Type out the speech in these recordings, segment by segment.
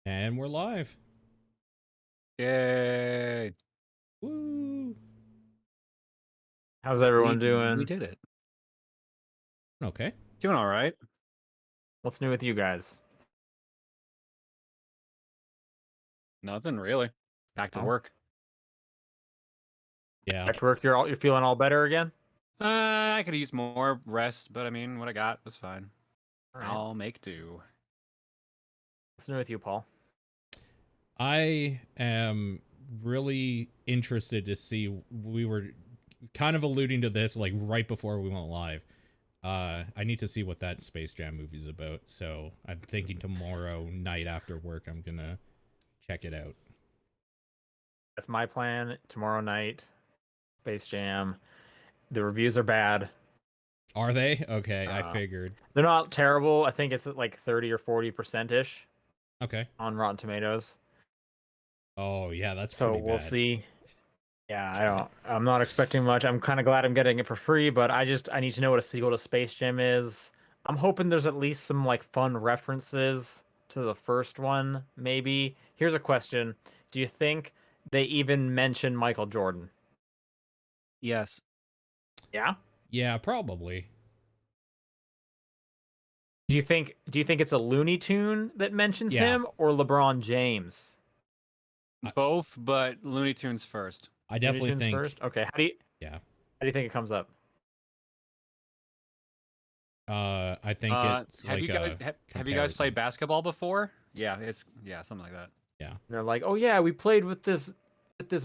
And we're live. Yay! Woo! How's everyone We doing? did it. Okay. Doing all right. What's new with you guys? Nothing really. Back to Oh. work. Yeah. Back to work. You're feeling all better again? I could use more rest, but I mean, what I got was fine. All right. I'll make do. What's new with you, Paul? I am really interested to see. We were kind of alluding to this like right before we went live. I need to see what that Space Jam movie is about. So I'm thinking tomorrow night after work, I'm gonna check it out. That's my plan. Tomorrow night, Space Jam. The reviews are bad. Are they? Okay, I Uh, figured. they're not terrible. I think it's at like 30 or 40% ish Okay. on Rotten Tomatoes. Oh yeah, that's So pretty we'll bad. see. Yeah, Okay. I'm not expecting much. I'm kind of glad I'm getting it for free, but I need to know what a sequel to Space Jam is. I'm hoping there's at least some like fun references to the first one, maybe. Here's a question. Do you think they even mention Michael Jordan? Yes. Yeah? Yeah, probably. Do you think it's a Looney Tune that mentions Yeah. him or LeBron James? I, Both, but Looney Tunes first. I Looney definitely Tunes think. first? Okay, Yeah. how do you think it comes up? I think it's Have like you guys a have you guys played comparison. basketball before? Yeah, something like that. Yeah. They're like, "Oh yeah, we played with this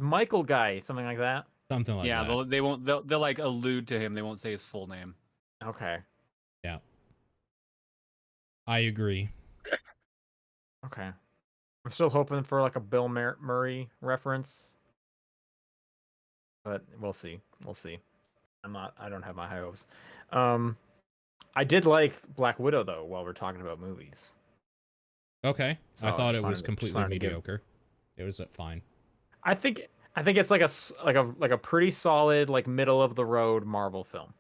Michael guy," something like that. Something like Yeah, that. they'll like allude to him. They won't say his full name. Okay. Yeah. I agree. Okay. I'm still hoping for like a Bill Murray reference, but we'll see. We'll see. I don't have my high hopes. Um, I did like Black Widow though. While we're talking about movies, Okay. so I I thought just it was just completely wanted to give. mediocre. It was fine. I think I think it's like a pretty solid like middle of the road Marvel film.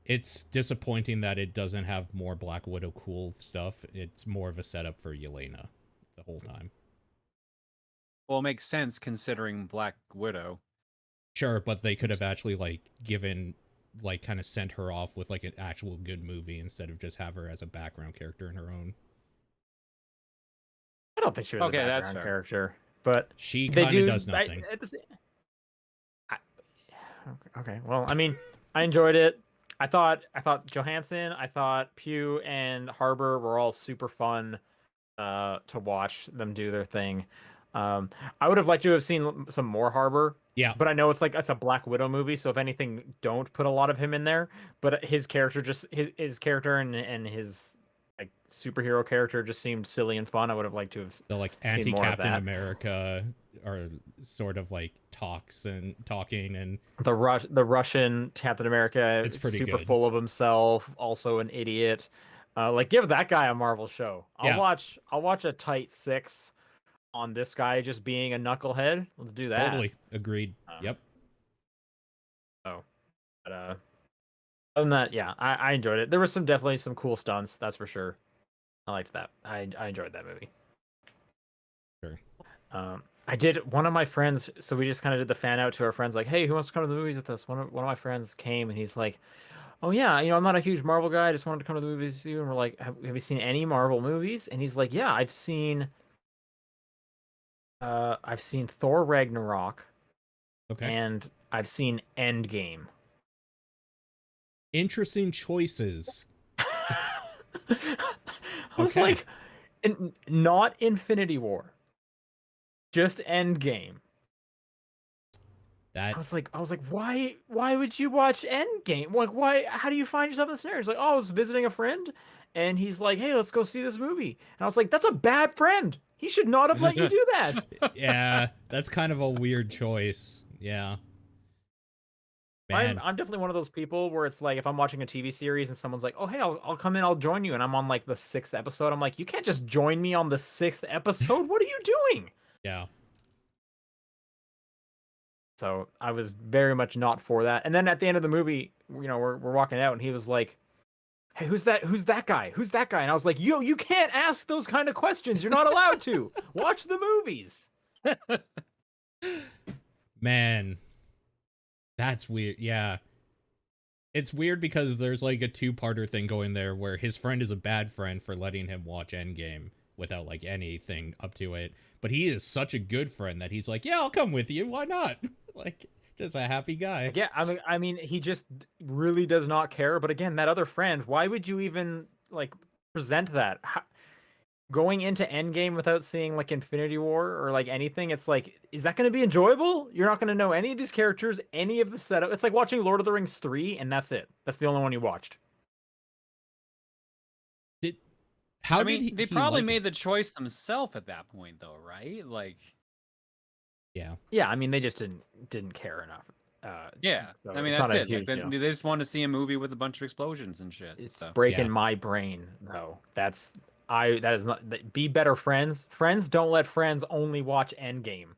It's disappointing that it doesn't have more Black Widow cool stuff. It's more of a setup for Yelena the whole time. Well, it makes sense considering Black Widow. Sure, but they could have actually like given like kind of sent her off with like an actual good movie instead of just have her as a background character in her own. I don't think she was a Okay, that's background fair. character, but She they kind of do. does nothing. I, okay, well, I mean, I enjoyed it. I thought Johansson, I thought Pugh and Harbor were all super fun to watch them do their thing. Um, I would have liked to have seen some more Harbor, Yeah, but I know it's a Black Widow movie, so if anything, don't put a lot of him in there. But his character just his character and his like superhero character just seemed silly and fun. I would have liked to have the like seen more of anti-Captain that. America are sort of like talking and The Russian Captain America, it's pretty super good. full of himself, also an idiot. Like give that guy a Marvel show. Yeah, I'll watch a tight six on this guy just being a knucklehead. Let's do that. totally agreed. Um, Yep. so, but other than that, yeah, I enjoyed it. There was definitely some cool stunts, that's for sure. I liked that. I enjoyed that movie. Sure. I did one of my friends. So we just kind of did the fan out to our friends, like, "Hey, who wants to come to the movies with us?" One of my friends came and he's like, "Oh yeah, I'm not a huge Marvel guy. I just wanted to come to the movies with you." And we're like, "Have you seen any Marvel movies?" And he's like, "Yeah, I've seen Thor Ragnarok Okay. and I've seen Endgame." Interesting choices. I was Okay. like, not Infinity War, just Endgame. That I was like, why would you watch Endgame? Like, why? How do you find yourself in this scenario? He's like, oh, I was visiting a friend, and he's like, hey, let's go see this movie. And I was like, that's a bad friend. He should not have let you do that. yeah, that's kind of a weird choice. Yeah. Man. I'm definitely one of those people where it's like if I'm watching a TV series and someone's like, "Oh, hey, I'll come in, I'll join you," and I'm on like the sixth episode, I'm like, "You can't just join me on the sixth episode. What are you doing?" Yeah. So I was very much not for that. And then at the end of the movie, we're walking out, and he was like, hey, who's that? Who's that guy? Who's that guy? And I was like, yo, you can't ask those kind of questions. You're not allowed to. Watch the movies. Man, that's weird. Yeah. It's weird because there's like a two-parter thing going there where his friend is a bad friend for letting him watch Endgame without like anything up to it. But he is such a good friend that he's like, yeah, I'll come with you. Why not? Like, just a happy guy. Yeah, I mean, he just really does not care. But again, that other friend, why would you even like present that? Going into Endgame without seeing like Infinity War or like anything, it's like, is that going to be enjoyable? You're not going to know any of these characters, any of the setup. It's like watching Lord of the Rings 3, and that's it. That's the only one you watched. How I mean, did they he probably like made it? the choice themselves at that point, though, right? Like, Yeah. Yeah, I mean, they just didn't care enough. yeah. So I mean, it's that's not a it. Like, huge deal. they just want to see a movie with a bunch of explosions and shit. It's So breaking Yeah. my brain though. That is not be better friends. Friends don't let friends only watch Endgame.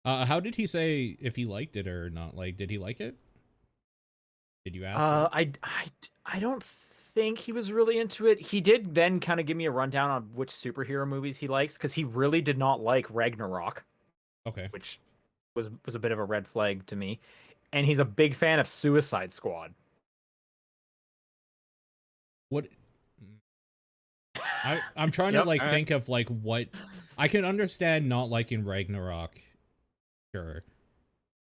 How did he say if he liked it or not? Like, did he like it? Did you ask him? I don't think he was really into it. He did then kind of give me a rundown on which superhero movies he likes because he really did not like Ragnarok, Okay. which was a bit of a red flag to me. And he's a big fan of Suicide Squad. What? I'm trying to Yep. like Alright. think of like what I can understand not liking Ragnarok. Sure.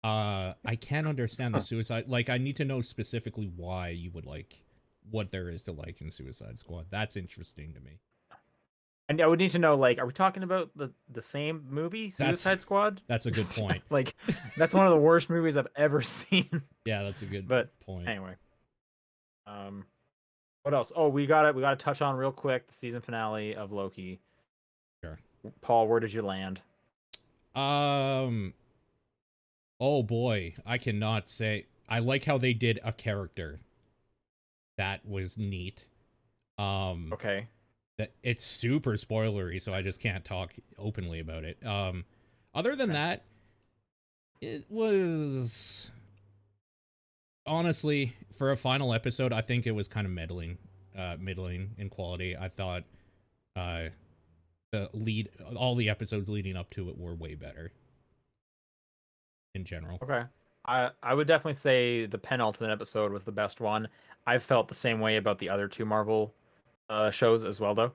I can't understand the Suicide. Like, I need to know specifically why you would like what there is to like in Suicide Squad. That's interesting to me. And I would need to know, like, are we talking about the same movie, That's- Suicide Squad? That's a good point. Like, that's one of the worst movies I've ever seen. Yeah, that's a good But point. anyway, what else? Oh, we gotta touch on real quick the season finale of Loki. Sure. Paul, where did you land? Oh boy, I cannot say. I like how they did a character. That was neat. Okay. That it's super spoilery, so I just can't talk openly about it. Other than that, it was honestly for a final episode, I think it was kind of middling in quality. I thought all the episodes leading up to it were way better in general. Okay. I would definitely say the penultimate episode was the best one. I've felt the same way about the other two Marvel shows as well, though.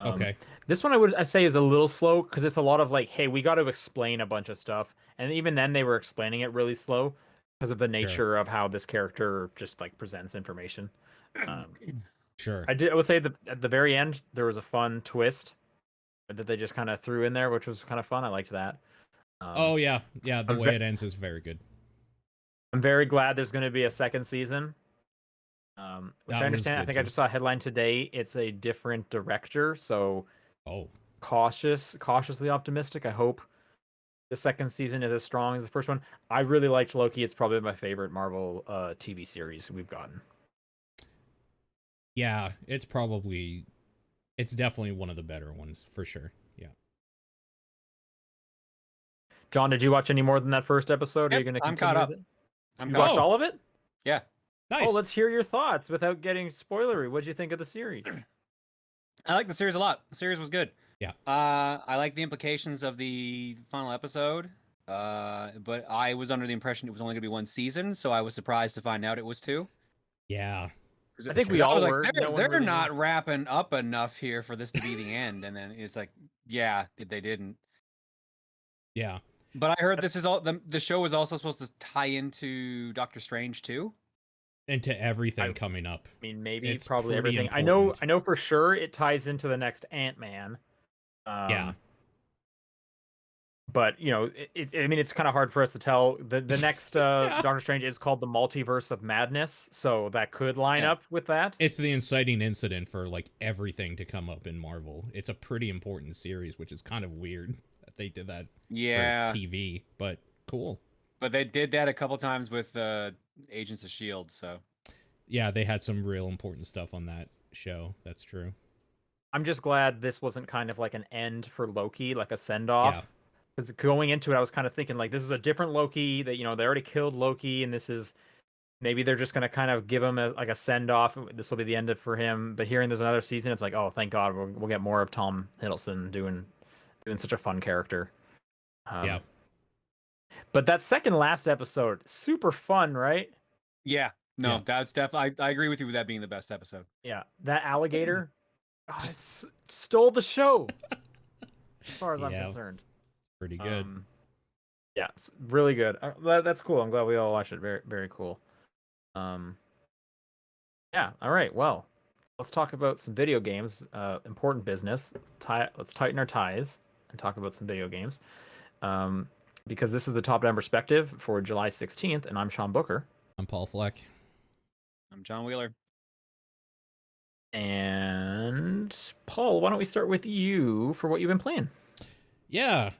Okay. This one I say is a little slow because it's a lot of like, hey, we got to explain a bunch of stuff, and even then they were explaining it really slow because of the nature of how this character just like presents information. Sure. I would say that at the very end there was a fun twist that they just kind of threw in there, which was kind of fun. I liked that. Oh yeah, the I'm way it ends is very good. I'm very glad there's going to be a second season. Which That I was understand. I good think I too. just saw a headline today. It's a different director, so Oh, cautiously optimistic. I hope the second season is as strong as the first one. I really liked Loki. It's probably my favorite Marvel TV series we've gotten. yeah, it's definitely one of the better ones for sure. Yeah. John, did you watch any more than that first episode? Are Yep, you going to I'm continue caught with up. it? You watched all of it? Yeah. Nice. Oh, let's hear your thoughts without getting spoilery. What did you think of the series? I like the series a lot. The series was good. Yeah. I like the implications of the final episode. But I was under the impression it was only going to be one season, so I was surprised to find out it was two. Yeah. I think we 'Cause I all was were. like, No one they're really not knew. wrapping up enough here for this to be the end. And then it's like, yeah, they didn't. Yeah. But I heard this is all the show is also supposed to tie into Doctor Strange too. Into everything coming up. I mean, maybe It's probably pretty everything. important. I know for sure it ties into the next Ant-Man. Yeah. But you know, I mean, it's kind of hard for us to tell. The next Yeah. Doctor Strange is called the Multiverse of Madness, so that could line Yeah. up with that. It's the inciting incident for like everything to come up in Marvel. It's a pretty important series, which is kind of weird that they did that Yeah. for TV, but cool. But they did that a couple times with Agents of S.H.I.E.L.D., so. Yeah, they had some real important stuff on that show. That's true. I'm just glad this wasn't kind of like an end for Loki, like a send off. Yeah. Because going into it, I was kind of thinking like this is a different Loki. That, you know, they already killed Loki, and this is maybe they're just gonna kind of give him a send off. This will be the end for him. But hearing there's another season, it's like, oh, thank God, we'll get more of Tom Hiddleston doing such a fun character. Yeah. But that second last episode, super fun, right? Yeah. No, Yeah. that's definitely. I agree with you with that being the best episode. Yeah, that alligator stole the show, as far as I'm Yeah. concerned. Pretty good. Yeah, it's really good. That's cool. I'm glad we all watched it. Very, very cool. Yeah. All right. Well, let's talk about some video games. Important business. Let's tighten our ties and talk about some video games. Because this is the top-down perspective for July 16th, and I'm Sean Booker. I'm Paul Fleck. I'm John Wheeler. And Paul, why don't we start with you for what you've been playing? Yeah.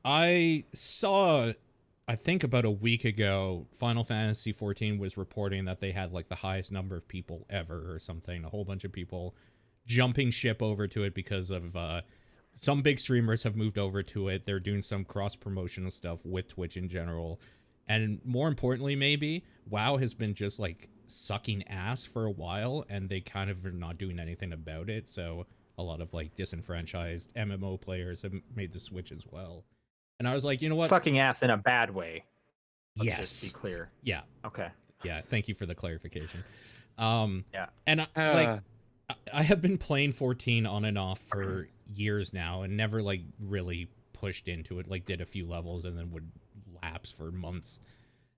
I saw, I think about a week ago, Final Fantasy XIV was reporting that they had like the highest number of people ever or something. A whole bunch of people jumping ship over to it because of some big streamers have moved over to it. They're doing some cross-promotional stuff with Twitch in general. And more importantly, maybe, WoW has been just like sucking ass for a while, and they kind of are not doing anything about it. So a lot of like disenfranchised MMO players have made the switch as well. And I was like, you know what? Sucking ass in a bad way. Yes. Just be clear. Yeah. Okay. Yeah. Thank you for the clarification. Yeah. And I have been playing 14 on and off for years now, and never like really pushed into it. Like did a few levels and then would lapse for months.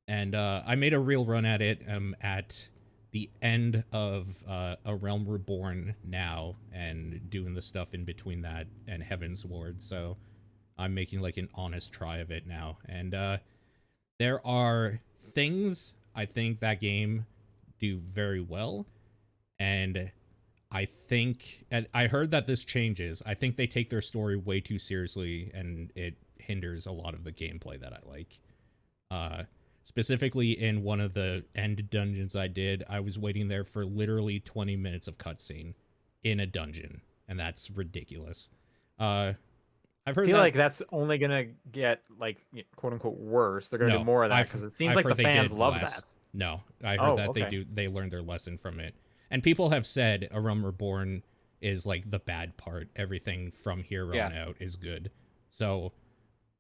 And I made a real run at it. I'm at the end of A Realm Reborn now, and doing the stuff in between that and Heaven's Ward. So I'm making like an honest try of it now. And there are things I think that game do very well. And I think, and I heard that this changes. I think they take their story way too seriously, and it hinders a lot of the gameplay that I like. Specifically in one of the end dungeons I did, I was waiting there for literally 20 minutes of cutscene in a dungeon, and that's ridiculous. I've heard I feel like that's only gonna get like quote unquote worse. They're gonna do more of that because it seems like the fans love that. No, I heard that they learned their lesson from it. And people have said A Realm Reborn is like the bad part. Everything from here on out is good. So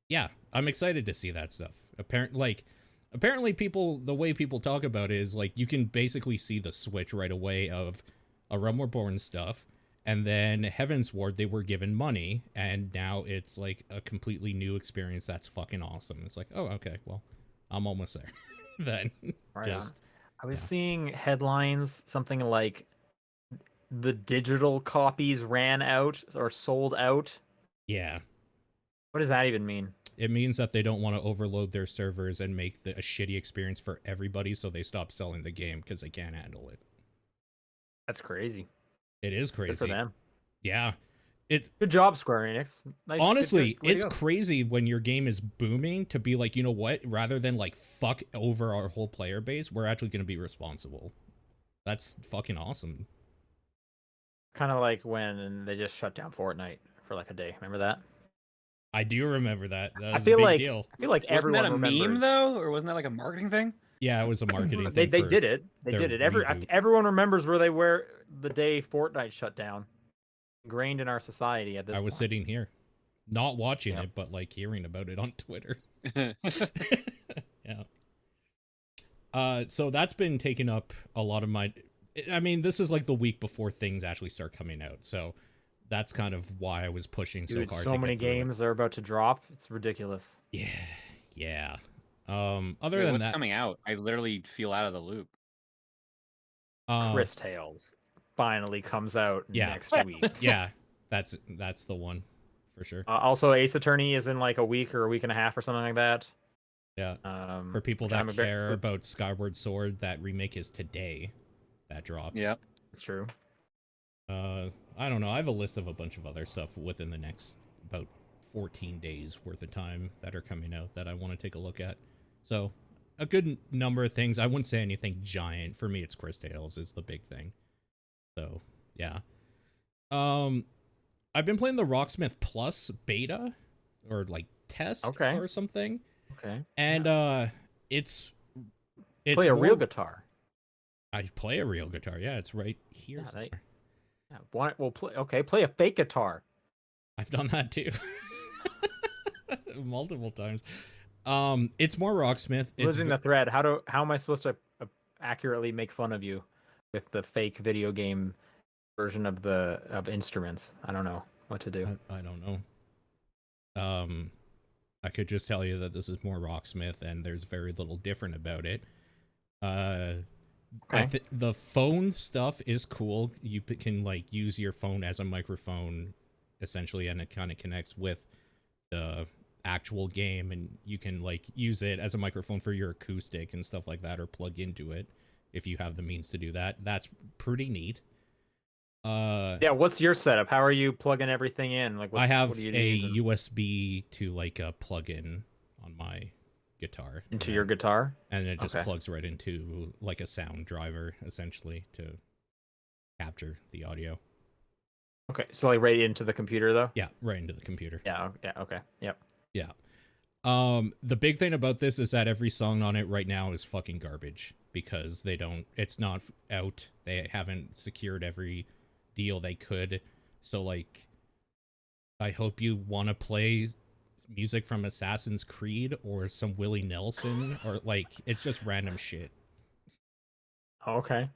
yeah, I'm excited to see that stuff. Apparently people, the way people talk about it is like you can basically see the switch right away of A Realm Reborn stuff, and then Heaven's Ward, they were given money, and now it's like a completely new experience that's fucking awesome. It's like, oh, okay, well, I'm almost there. Then I was seeing headlines, something like the digital copies ran out or sold out. Yeah. What does that even mean? It means that they don't want to overload their servers and make a shitty experience for everybody, so they stop selling the game because they can't handle it. That's crazy. It is crazy. Good for them. Yeah. It's good job, Square Enix. Nice, honestly, it's crazy when your game is booming to be like, you know what? Rather than like fuck over our whole player base, we're actually going to be responsible. That's fucking awesome. Kind of like when they just shut down Fortnite for like a day. Remember that? I do remember that. That was a big deal. I feel like everyone remembers. Wasn't that a meme though, or wasn't that like a marketing thing? Yeah, it was a marketing thing. They did it. Reboot. Everyone remembers where they were the day Fortnite shut down. Ingrained in our society at this point. I was sitting here, not watching it, but like hearing about it on Twitter. Yeah. So that's been taking up a lot of my. I mean, this is like the week before things actually start coming out, so that's kind of why I was pushing so hard. So many games are about to drop. It's ridiculous. Yeah. Other than what's that, coming out, I literally feel out of the loop. Chris Tales finally comes out next week. Yeah, that's the one for sure. Also, Ace Attorney is in like a week or a week and a half or something like that. Yeah. For people that care about Skyward Sword, that remake is today. That dropped. Yeah, it's true. I don't know. I have a list of a bunch of other stuff within the next about 14 days worth of time that are coming out that I want to take a look at. So a good number of things. I wouldn't say anything giant. For me, it's Chris Tales is the big thing. So yeah. I've been playing the Rocksmith Plus beta or like test or something. Okay. And it's It's Play a real more- guitar. I play a real guitar. Yeah, it's right here. Yeah, somewhere. Yeah, why? Well, play a fake guitar. I've done that too. Multiple times. It's more Rocksmith. It's Losing the thread. How am I supposed to accurately make fun of you with the fake video game version of instruments? I don't know what to do. I don't know. I could just tell you that this is more Rocksmith, and there's very little different about it. Okay. The phone stuff is cool. You can like use your phone as a microphone, essentially, and it kind of connects with the actual game, and you can like use it as a microphone for your acoustic and stuff like that, or plug into it if you have the means to do that. That's pretty neat. Yeah, what's your setup? How are you plugging everything in? Like, I have what are you a using? USB to like a plug-in on my guitar Into and your then- guitar? and it just Okay. plugs right into like a sound driver essentially to capture the audio. Okay, so like right into the computer though? Yeah, right into the computer. Yeah, okay. Yep. Yeah. The big thing about this is that every song on it right now is fucking garbage because it's not out. They haven't secured every deal they could. So like, I hope you want to play music from Assassin's Creed or some Willie Nelson or like, it's just random shit. Okay.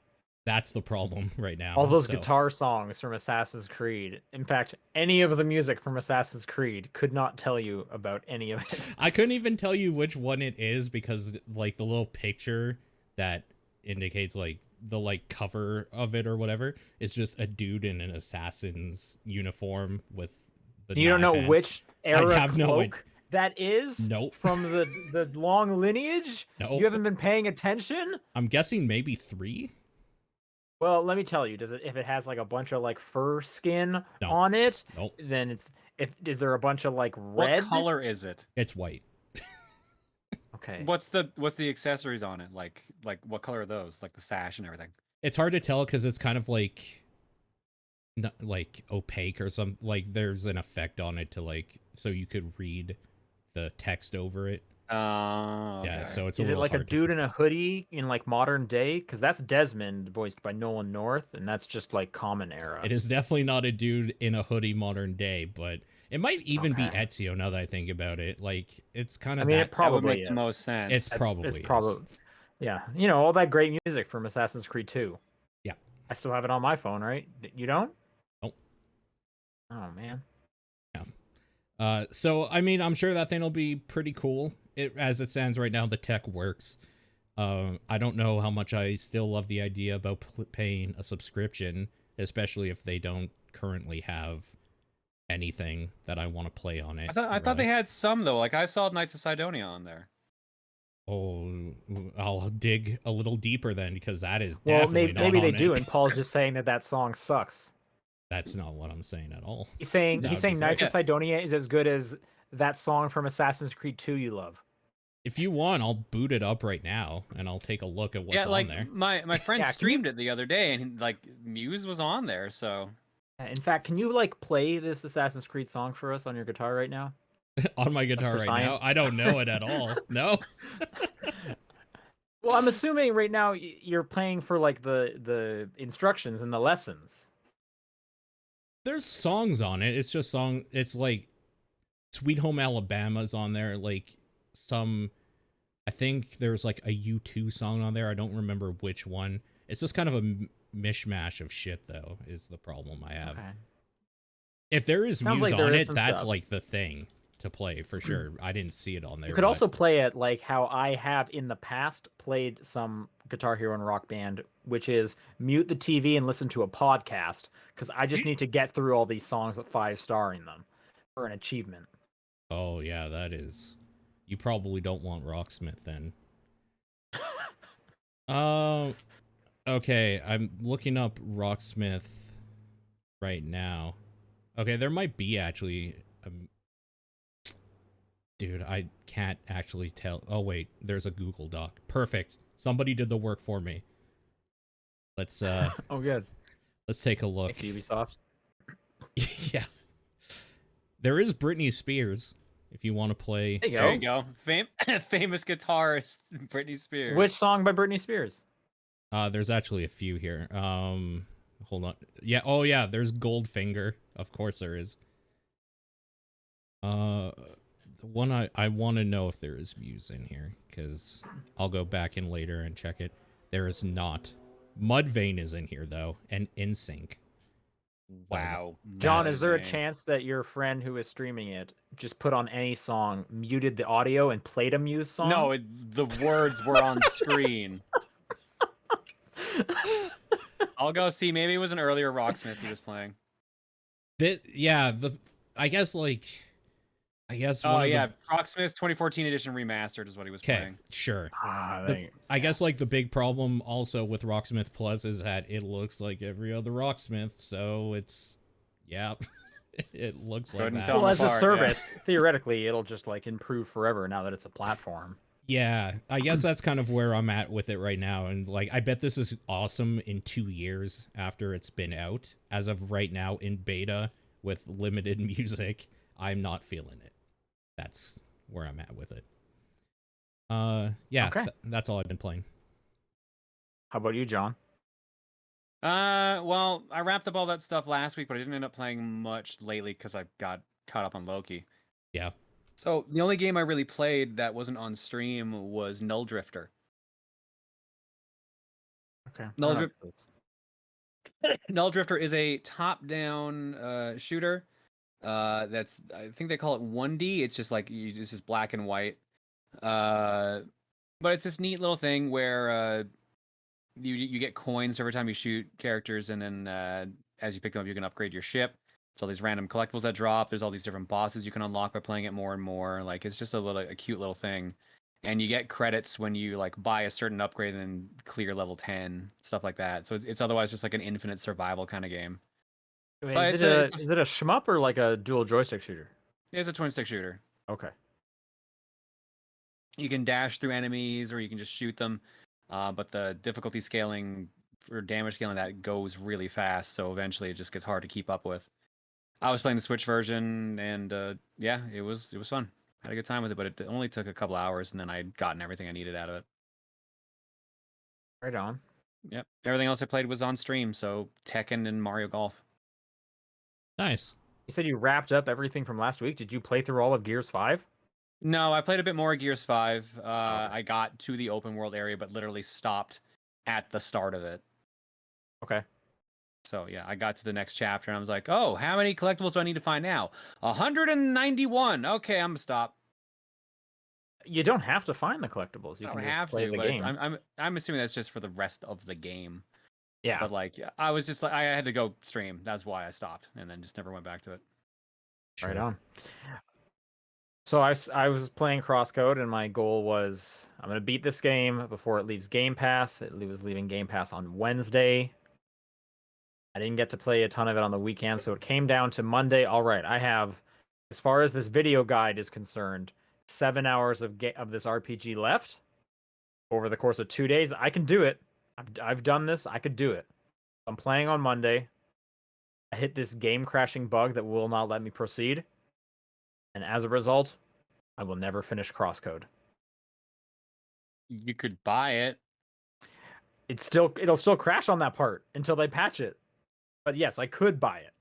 That's the problem right now. All those so. guitar songs from Assassin's Creed. In fact, any of the music from Assassin's Creed could not tell you about any of it. I couldn't even tell you which one it is because like the little picture that indicates like the like cover of it or whatever is just a dude in an assassin's uniform with the You don't know knife hand. which era have no cloak that is Nope. from the long lineage? Nope. You haven't been paying attention? I'm guessing maybe 3. Well, let me tell you, if it has like a bunch of like fur skin No. on it, Nope. then is there a bunch of like red? What color is it? It's white. Okay. What's the accessories on it? Like what color are those? Like the sash and everything. It's hard to tell because it's kind of like not like opaque or something. Like there's an effect on it to like so you could read the text over it. Okay. Yeah, so it's Is a it little like a hard dude in a hoodie in like modern day? Because that's Desmond, voiced by Nolan North, and that's just like common era. It is definitely not a dude in a hoodie modern day, but it might even be Okay. Ezio now that I think about it. Like it's kind I of mean, that. it That would probably make is. the most sense. It's probably is. Yeah. You know, all that great music from Assassin's Creed 2. Yeah. I still have it on my phone, right? You don't? Nope. Oh man. So I mean, I'm sure that thing will be pretty cool. As it stands right now, the tech works. I don't know how much I still love the idea about paying a subscription, especially if they don't currently have anything that I want to play on it. I thought they had some though. Like I saw Knights of Sidonia on there. Oh, I'll dig a little deeper then because that is Well, definitely maybe not they on do, it. and Paul's just saying that song sucks. That's not what I'm saying at all. He's saying That would be Knights great. of Sidonia is as good as that song from Assassin's Creed 2 you love. If you want, I'll boot it up right now and I'll take a look at what's yeah, like on there. my friend Yeah, can you- streamed it the other day, and like Muse was on there. So In fact, can you like play this Assassin's Creed song for us on your guitar right now? On my guitar for right science. now, I don't know it at all. No. Well, I'm assuming right now you're playing for like the instructions and the lessons. There's songs on it. It's just it's like Sweet Home Alabama's on there, like I think there's like a U2 song on there. I don't remember which one. It's just kind of a mishmash of shit though, is the problem I have. Okay. If there is Sounds Muse like there on is it, some that's stuff. like the thing to play for sure. I didn't see it on there. You could but- also play it like how I have in the past played some Guitar Hero and Rock Band, which is mute the TV and listen to a podcast, because I just need to get through all these songs with 5-starring them for an achievement. Oh yeah, that is. You probably don't want Rocksmith then. Okay, I'm looking up Rocksmith right now. Okay, there might be actually. Dude, I can't actually tell. Oh wait, there's a Google Doc. Perfect. Somebody did the work for me. Let's Oh, good. let's take a look. Thanks, Ubisoft. Yeah. There is Britney Spears if you want to play. There you There go. you go. Famous guitarist Britney Spears. Which song by Britney Spears? There's actually a few here. Hold on. Yeah. Oh yeah. There's Goldfinger. Of course there is. The one I want to know if there is Muse in here, because I'll go back in later and check it. There is not. Mudvayne is in here though, and InSync. Wow. John, That's is there a insane. chance that your friend who is streaming it just put on any song, muted the audio, and played a Muse song? No, the words were on screen. I'll go see. Maybe it was an earlier Rocksmith he was playing. Yeah. I guess one Oh of yeah, the, Rocksmith 2014 edition remastered is what he was okay, playing. sure. I I guess like the big problem also with Rocksmith Plus is that it looks like every other Rocksmith, so it's it looks like Couldn't that. tell well, as a apart, yeah. service, theoretically, it'll just like improve forever now that it's a platform. Yeah, I guess that's kind of where I'm at with it right now, and like I bet this is awesome in 2 years after it's been out. As of right now in beta with limited music, I'm not feeling it. That's where I'm at with it. Yeah, Okay. that's all I've been playing. How about you, John? Well, I wrapped up all that stuff last week, but I didn't end up playing much lately because I got caught up on Loki. Yeah. So the only game I really played that wasn't on stream was Null Drifter. Okay. Null Drifter is a top-down shooter. That's, I think they call it 1D. It's just like it's just black and white. But it's this neat little thing where you get coins every time you shoot characters, and then as you pick them up, you can upgrade your ship. It's all these random collectibles that drop. There's all these different bosses you can unlock by playing it more and more. Like it's just a cute little thing. And you get credits when you like buy a certain upgrade and then clear level 10, stuff like that. So it's otherwise just like an infinite survival kind of game. Wait, But is it a shmup or like a dual joystick shooter? It's a twin stick shooter. Okay. You can dash through enemies or you can just shoot them. But the difficulty scaling or damage scaling that goes really fast, so eventually it just gets hard to keep up with. I was playing the Switch version, and yeah, it was fun. Had a good time with it, but it only took a couple hours, and then I'd gotten everything I needed out of it. Right on. Yep. Everything else I played was on stream, so Tekken and Mario Golf. Nice. You said you wrapped up everything from last week. Did you play through all of Gears 5? No, I played a bit more Gears 5. Okay. I got to the open world area, but literally stopped at the start of it. Okay. So yeah, I got to the next chapter and I was like, oh, how many collectibles do I need to find now? 191. Okay, I'm gonna stop. You don't have to find the collectibles. You I can don't just have play to, the but game. I'm assuming that's just for the rest of the game. Yeah. But like, I was just like, I had to go stream. That's why I stopped, and then just never went back to it. Right Sure. on. So I was playing CrossCode, and my goal was I'm going to beat this game before it leaves Game Pass. It was leaving Game Pass on Wednesday. I didn't get to play a ton of it on the weekend, so it came down to Monday. All right, I have, as far as this video guide is concerned, 7 hours of this RPG left over the course of 2 days. I can do it. I've done this. I could do it. I'm playing on Monday. I hit this game crashing bug that will not let me proceed. And as a result, I will never finish CrossCode. You could buy it. It'll still crash on that part until they patch it. But yes, I could buy it.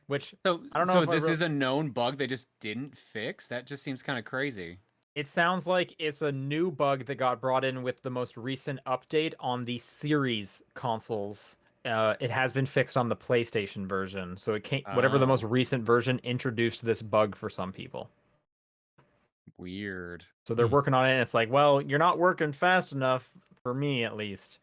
Which So I don't know so if this is a known bug they just didn't fix. That just seems kind of crazy. it sounds like it's a new bug that got brought in with the most recent update on the series consoles. It has been fixed on the PlayStation version, so it can't. Whatever the most Oh. recent version introduced this bug for some people. Weird. So they're working on it, and it's like, well, you're not working fast enough for me, at least.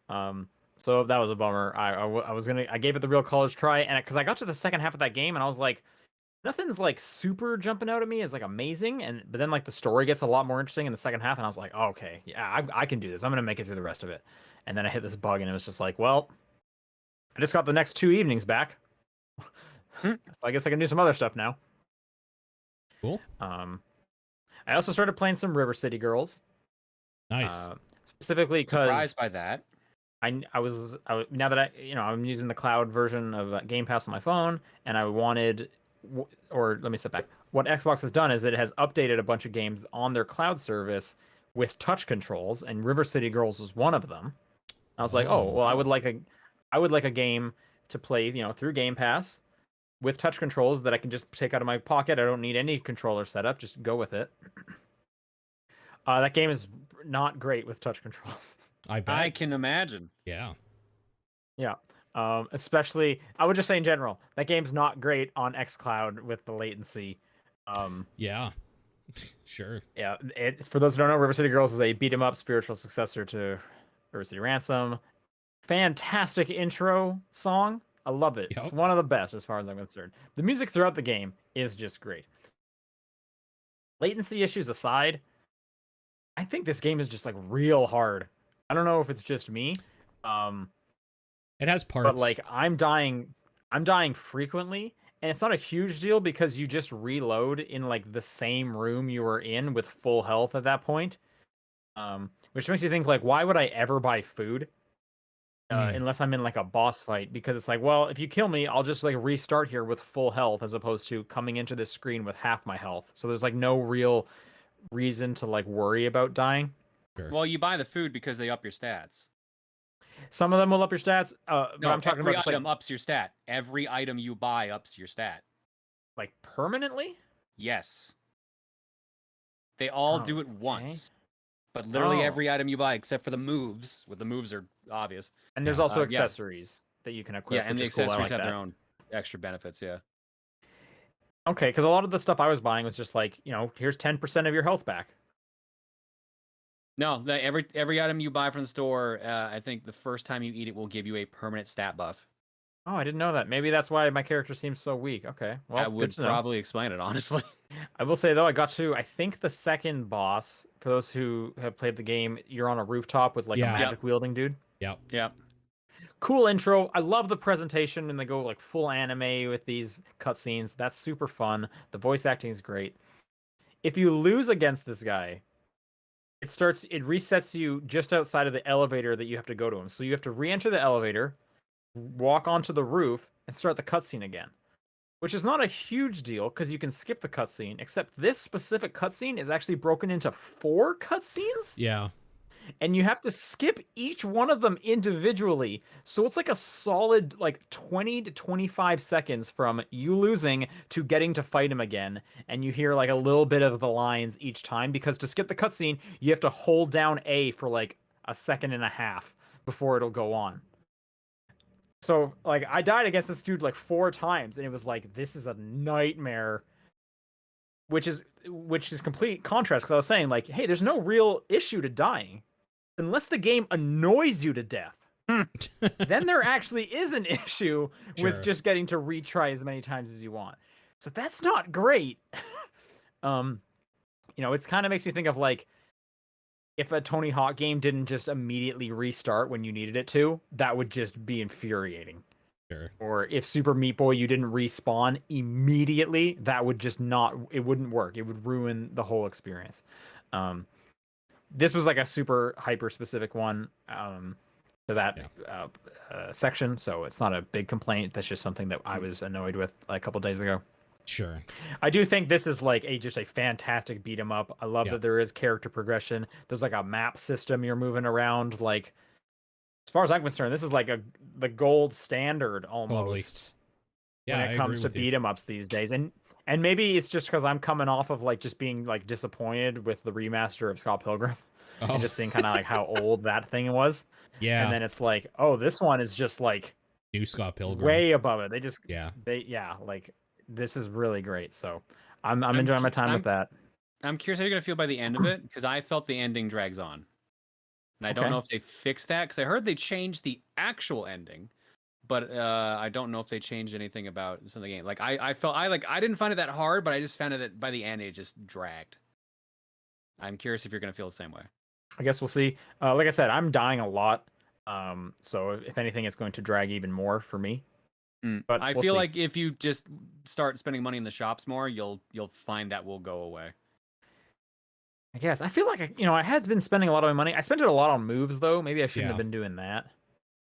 So that was a bummer. I gave it the real college try, and because I got to the second half of that game, and I was like, nothing's like super jumping out at me as like amazing, but then like the story gets a lot more interesting in the second half, and I was like, oh, okay, yeah, I can do this. I'm gonna make it through the rest of it. And then I hit this bug, and it was just like, well, I just got the next 2 evenings back. So I guess I can do some other stuff now. Cool. I also started playing some River City Girls. Nice. Specifically because Surprised by that. I was now that I'm using the cloud version of Game Pass on my phone, and I wanted or let me step back. What Xbox has done is it has updated a bunch of games on their cloud service with touch controls, and River City Girls was one of them. I was like, oh, well, I would like a game to play, through Game Pass with touch controls that I can just take out of my pocket. I don't need any controller setup. Just go with it. That game is not great with touch controls. I bet. I can imagine. Yeah. Yeah. Especially, I would just say in general, that game's not great on xCloud with the latency. Yeah. Sure. Yeah. For those who don't know, River City Girls is a beat 'em up spiritual successor to River City Ransom. Fantastic intro song. I love it. Yep. It's one of the best as far as I'm concerned. The music throughout the game is just great. Latency issues aside, I think this game is just like real hard. I don't know if it's just me. It has parts. But like I'm dying frequently, and it's not a huge deal because you just reload in like the same room you were in with full health at that point. Which makes you think like, why would I ever buy food? Unless I'm in like a boss fight, because it's like, well, if you kill me, I'll just like restart here with full health as opposed to coming into this screen with half my health. So there's like no real reason to like worry about dying. Sure. Well, you buy the food because they up your stats. Some of them will up your stats. But No, I'm talking every about item ups your stat. Every item you buy ups your stat. like permanently. Yes. They all do it Okay. once. But literally Oh. every item you buy, except for the moves, the moves are obvious. And there's Yeah. also Yeah. accessories that you can equip. Yeah, and the which is cool. I accessories like have that. their own extra benefits, yeah. Okay, because a lot of the stuff I was buying was just like, here's 10% of your health back. No, every item you buy from the store, I think the first time you eat it will give you a permanent stat buff. Oh, I didn't know that. Maybe that's why my character seems so weak. Okay, well, I would good to know. probably explain it, honestly. I will say though, I got to, I think the second boss, for those who have played the game, you're on a rooftop with like Yeah. a magic wielding dude. Yep. Yeah. Cool intro. I love the presentation when they go like full anime with these cutscenes. That's super fun. The voice acting is great. If you lose against this guy, it resets you just outside of the elevator that you have to go to him. So you have to re-enter the elevator, walk onto the roof, and start the cutscene again. Which is not a huge deal because you can skip the cutscene, except this specific cutscene is actually broken into 4 cutscenes. Yeah. And you have to skip each one of them individually. So it's like a solid like 20 to 25 seconds from you losing to getting to fight him again. And you hear like a little bit of the lines each time, because to skip the cutscene, you have to hold down A for like a second and a half before it'll go on. So like I died against this dude like 4 times, and it was like, this is a nightmare. Which is complete contrast, because I was saying like, hey, there's no real issue to dying unless the game annoys you to death. Then there actually is an issue with just getting to retry as many times as you want. So that's not great. It's kind of makes me think of like, if a Tony Hawk game didn't just immediately restart when you needed it to, that would just be infuriating. Sure. Or if Super Meat Boy you didn't respawn immediately, that would just it wouldn't work. It would ruin the whole experience. This was like a super hyper specific one to that section, so it's not a big complaint. That's just something that I was annoyed with a couple days ago. Sure. I do think this is like just a fantastic beat 'em up. I love that there is character progression. There's like a map system you're moving around. Like, as far as I'm concerned, this is like the gold standard almost when it comes to beat 'em ups these days. And maybe it's just because I'm coming off of like just being like disappointed with the remaster of Scott Pilgrim and just seeing kind of like how old that thing was. Yeah. And then it's like, oh, this one is just like new Scott Pilgrim, way above it. Like this is really great. So I'm enjoying my time with that. I'm curious how you're gonna feel by the end of it, because I felt the ending drags on. And I don't know if they fixed that, because I heard they changed the actual ending, but I don't know if they changed anything about some of the game. Like I didn't find it that hard, but I just found it that by the end it just dragged. I'm curious if you're gonna feel the same way. I guess we'll see. Like I said, I'm dying a lot, so if anything, it's going to drag even more for me. But I we'll feel see. like if you just start spending money in the shops more, you'll find that will go away. I guess I feel like I had been spending a lot of my money. I spent it a lot on moves though. Maybe I shouldn't have been doing that.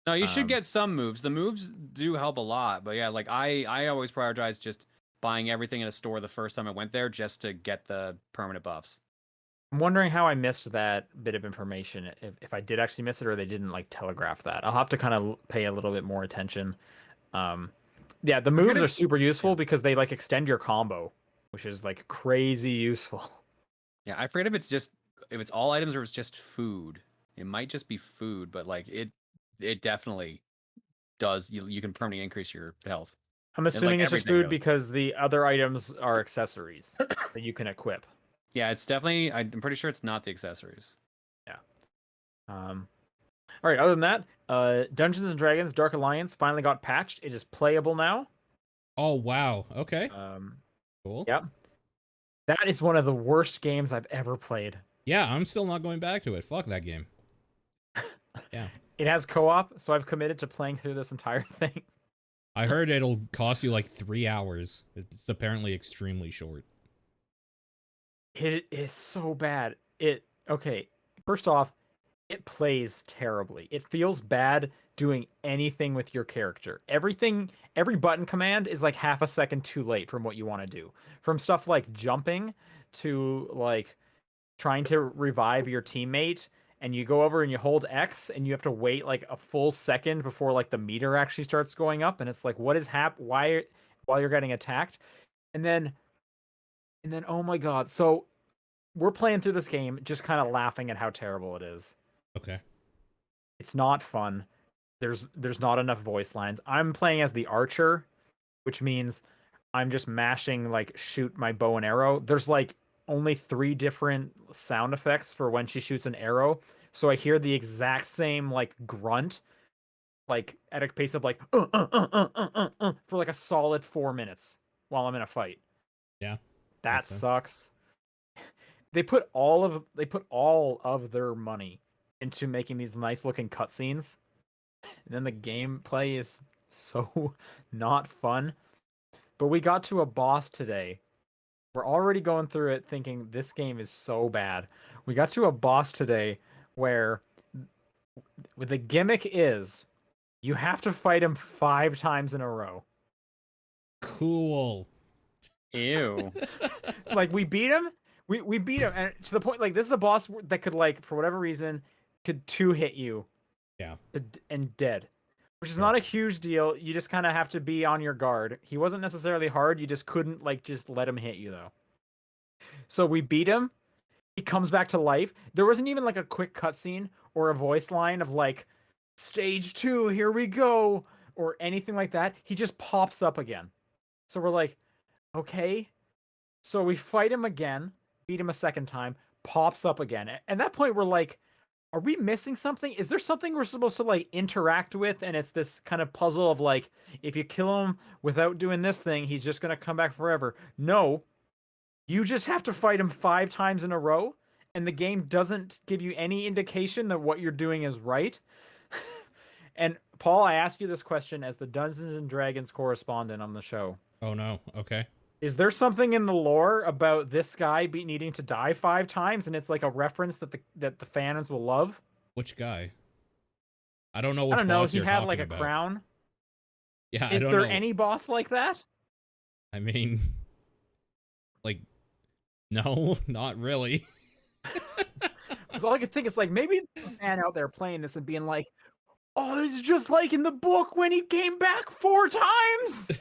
No, you should get some moves. The moves do help a lot, but yeah, like I always prioritize just buying everything in a store the first time I went there just to get the permanent buffs. I'm wondering how I missed that bit of information. If I did actually miss it, or they didn't like telegraph that. I'll have to kind of pay a little bit more attention. Yeah, the moves are super useful because they like extend your combo, which is like crazy useful. Yeah, I forget if it's all items or if it's just food. It might just be food, but like it definitely does. You can permanently increase your health. I'm assuming like it's just everything, food really. because the other items are accessories that you can equip. Yeah, it's definitely. I'm pretty sure it's not the accessories. Yeah. All right. Other than that, Dungeons and Dragons: Dark Alliance finally got patched. It is playable now. Oh wow. Okay. Cool. Yep. That is one of the worst games I've ever played. Yeah, I'm still not going back to it. Fuck that game. Yeah. It has co-op, so I've committed to playing through this entire thing. I heard it'll cost you like 3 hours. It's apparently extremely short. It is so bad. Okay. First off, it plays terribly. It feels bad doing anything with your character. Every button command is like half a second too late from what you want to do. From stuff like jumping to like trying to revive your teammate, and you go over and you hold X and you have to wait like a full second before like the meter actually starts going up, and it's like, what is why while you're getting attacked? And then oh my god. So we're playing through this game just kind of laughing at how terrible it is. Okay. It's not fun. There's not enough voice lines. I'm playing as the archer, which means I'm just mashing like shoot my bow and arrow. There's like only 3 different sound effects for when she shoots an arrow. So I hear the exact same like grunt, like at a pace of like for like a solid 4 minutes while I'm in a fight. Yeah. That sucks. They put all of their money into making these nice looking cutscenes, and then the gameplay is so not fun. But we got to a boss today. We're already going through it thinking this game is so bad. We got to a boss today where the gimmick is you have to fight him 5 times in a row. Cool. Ew. It's like we beat him. We beat him, and to the point like this is a boss that could like for whatever reason could 2-hit you. Yeah. And dead. Which is not a huge deal. You just kind of have to be on your guard. He wasn't necessarily hard. You just couldn't like just let him hit you though. So we beat him. He comes back to life. There wasn't even like a quick cutscene or a voice line of like stage 2, here we go, or anything like that. He just pops up again. So we're like, okay. So we fight him again, beat him a second time, pops up again. At that point, we're like, are we missing something? Is there something we're supposed to like interact with? And it's this kind of puzzle of like, if you kill him without doing this thing, he's just going to come back forever. No, you just have to fight him 5 times in a row. And the game doesn't give you any indication that what you're doing is right. And Paul, I ask you this question as the Dungeons and Dragons correspondent on the show. Oh no. Okay. Is there something in the lore about this guy needing to die 5 times, and it's like a reference that the fans will love? Which guy? I don't know which I don't know. boss He you're had talking like a about. crown. Yeah, Is I don't there know. any boss like that? I mean, like, no, not really. Because all I could think is like maybe there's a man out there playing this and being like, "Oh, this is just like in the book when he came back 4 times."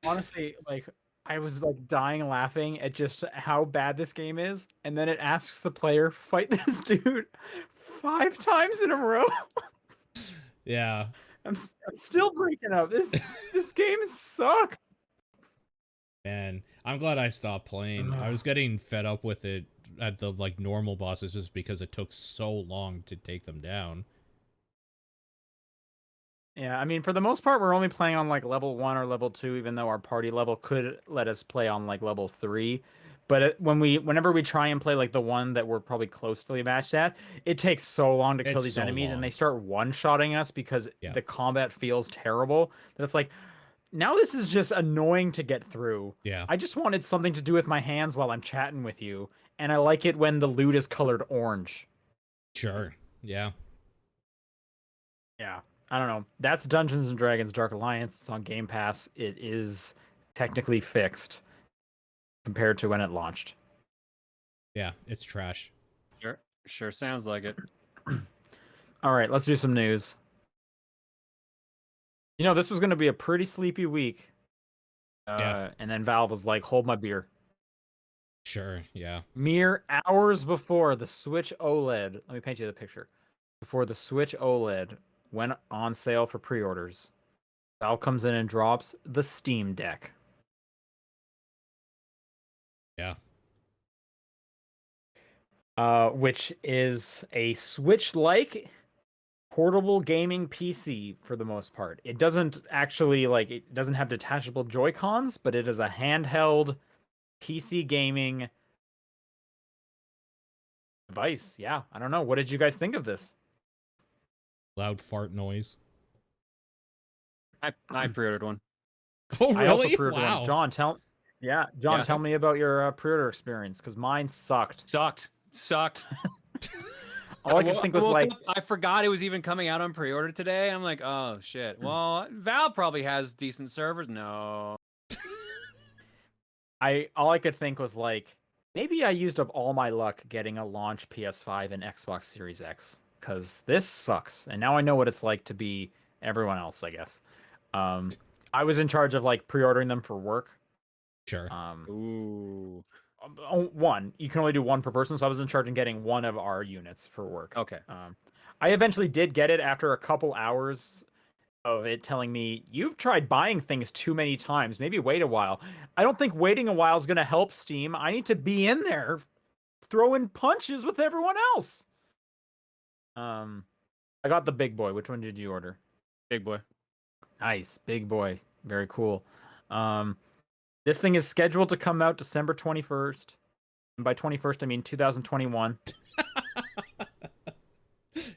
Honestly, like I was like dying laughing at just how bad this game is, and then it asks the player fight this dude 5 times in a row. Yeah. I'm still breaking up. This game sucks. And I'm glad I stopped playing. I was getting fed up with it at the like normal bosses just because it took so long to take them down. Yeah, I mean, for the most part, we're only playing on like level 1 or level 2, even though our party level could let us play on like level 3. But whenever we try and play like the one that we're probably closely matched at, it takes so long to kill these enemies, and they start one-shotting us because the combat feels terrible. That it's like, now this is just annoying to get through. Yeah. I just wanted something to do with my hands while I'm chatting with you, and I like it when the loot is colored orange. Sure. Yeah. Yeah. I don't know. That's Dungeons and Dragons Dark Alliance. It's on Game Pass. It is technically fixed compared to when it launched. Yeah, it's trash. Sure sounds like it. All right, let's do some news. You know, this was going to be a pretty sleepy week. Yeah. And then Valve was like, hold my beer. Sure, yeah. Mere hours before the Switch OLED, let me paint you the picture. Before the Switch OLED went on sale for pre-orders, Valve comes in and drops the Steam Deck. Yeah. Which is a Switch-like portable gaming PC for the most part. It doesn't actually it doesn't have detachable Joy-Cons, but it is a handheld PC gaming device. Yeah, I don't know. What did you guys think of this? Loud fart noise. I pre-ordered one. Oh, really? I also pre-ordered Wow. one. John, tell me about your pre-order experience, because mine sucked. Sucked. All I could think was like, I forgot it was even coming out on pre-order today. I'm like, oh shit. Well, Valve probably has decent servers. No. all I could think was like, maybe I used up all my luck getting a launch PS5 and Xbox Series X, because this sucks. And now I know what it's like to be everyone else, I guess. I was in charge of like pre-ordering them for work. Sure. Ooh. One. You can only do one per person, so I was in charge of getting one of our units for work. Okay. I eventually did get it after a couple hours of it telling me, you've tried buying things too many times. Maybe wait a while. I don't think waiting a while is going to help Steam. I need to be in there throwing punches with everyone else. I got the big boy. Which one did you order? Big boy. Nice. Big boy. Very cool. This thing is scheduled to come out December 21st. And by 21st, I mean 2021.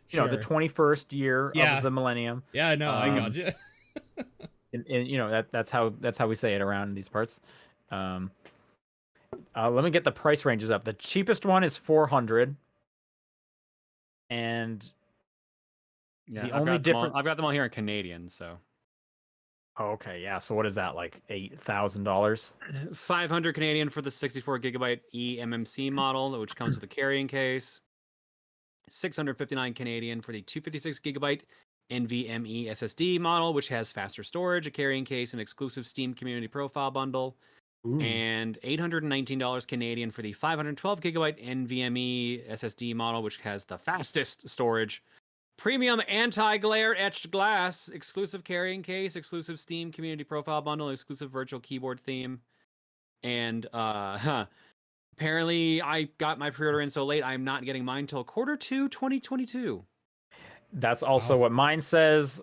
You know, the 21st year of the millennium. Yeah, I know. I got you. and you know, that's how we say it around these parts. Let me get the price ranges up. The cheapest one is $400. And yeah, the only difference, I've got them all here in Canadian, so. Oh, okay, yeah. So what is that, like $8,000? 500 Canadian for the 64 gigabyte eMMC model, which comes with a carrying case. 659 Canadian for the 256 gigabyte NVMe SSD model, which has faster storage, a carrying case, and exclusive Steam Community Profile bundle. Ooh. And $819 Canadian for the 512 gigabyte NVMe SSD model, which has the fastest storage. Premium anti-glare etched glass, exclusive carrying case, exclusive Steam Community Profile bundle, exclusive virtual keyboard theme. And apparently I got my pre-order in so late, I'm not getting mine till Q2 2022. That's also what mine says.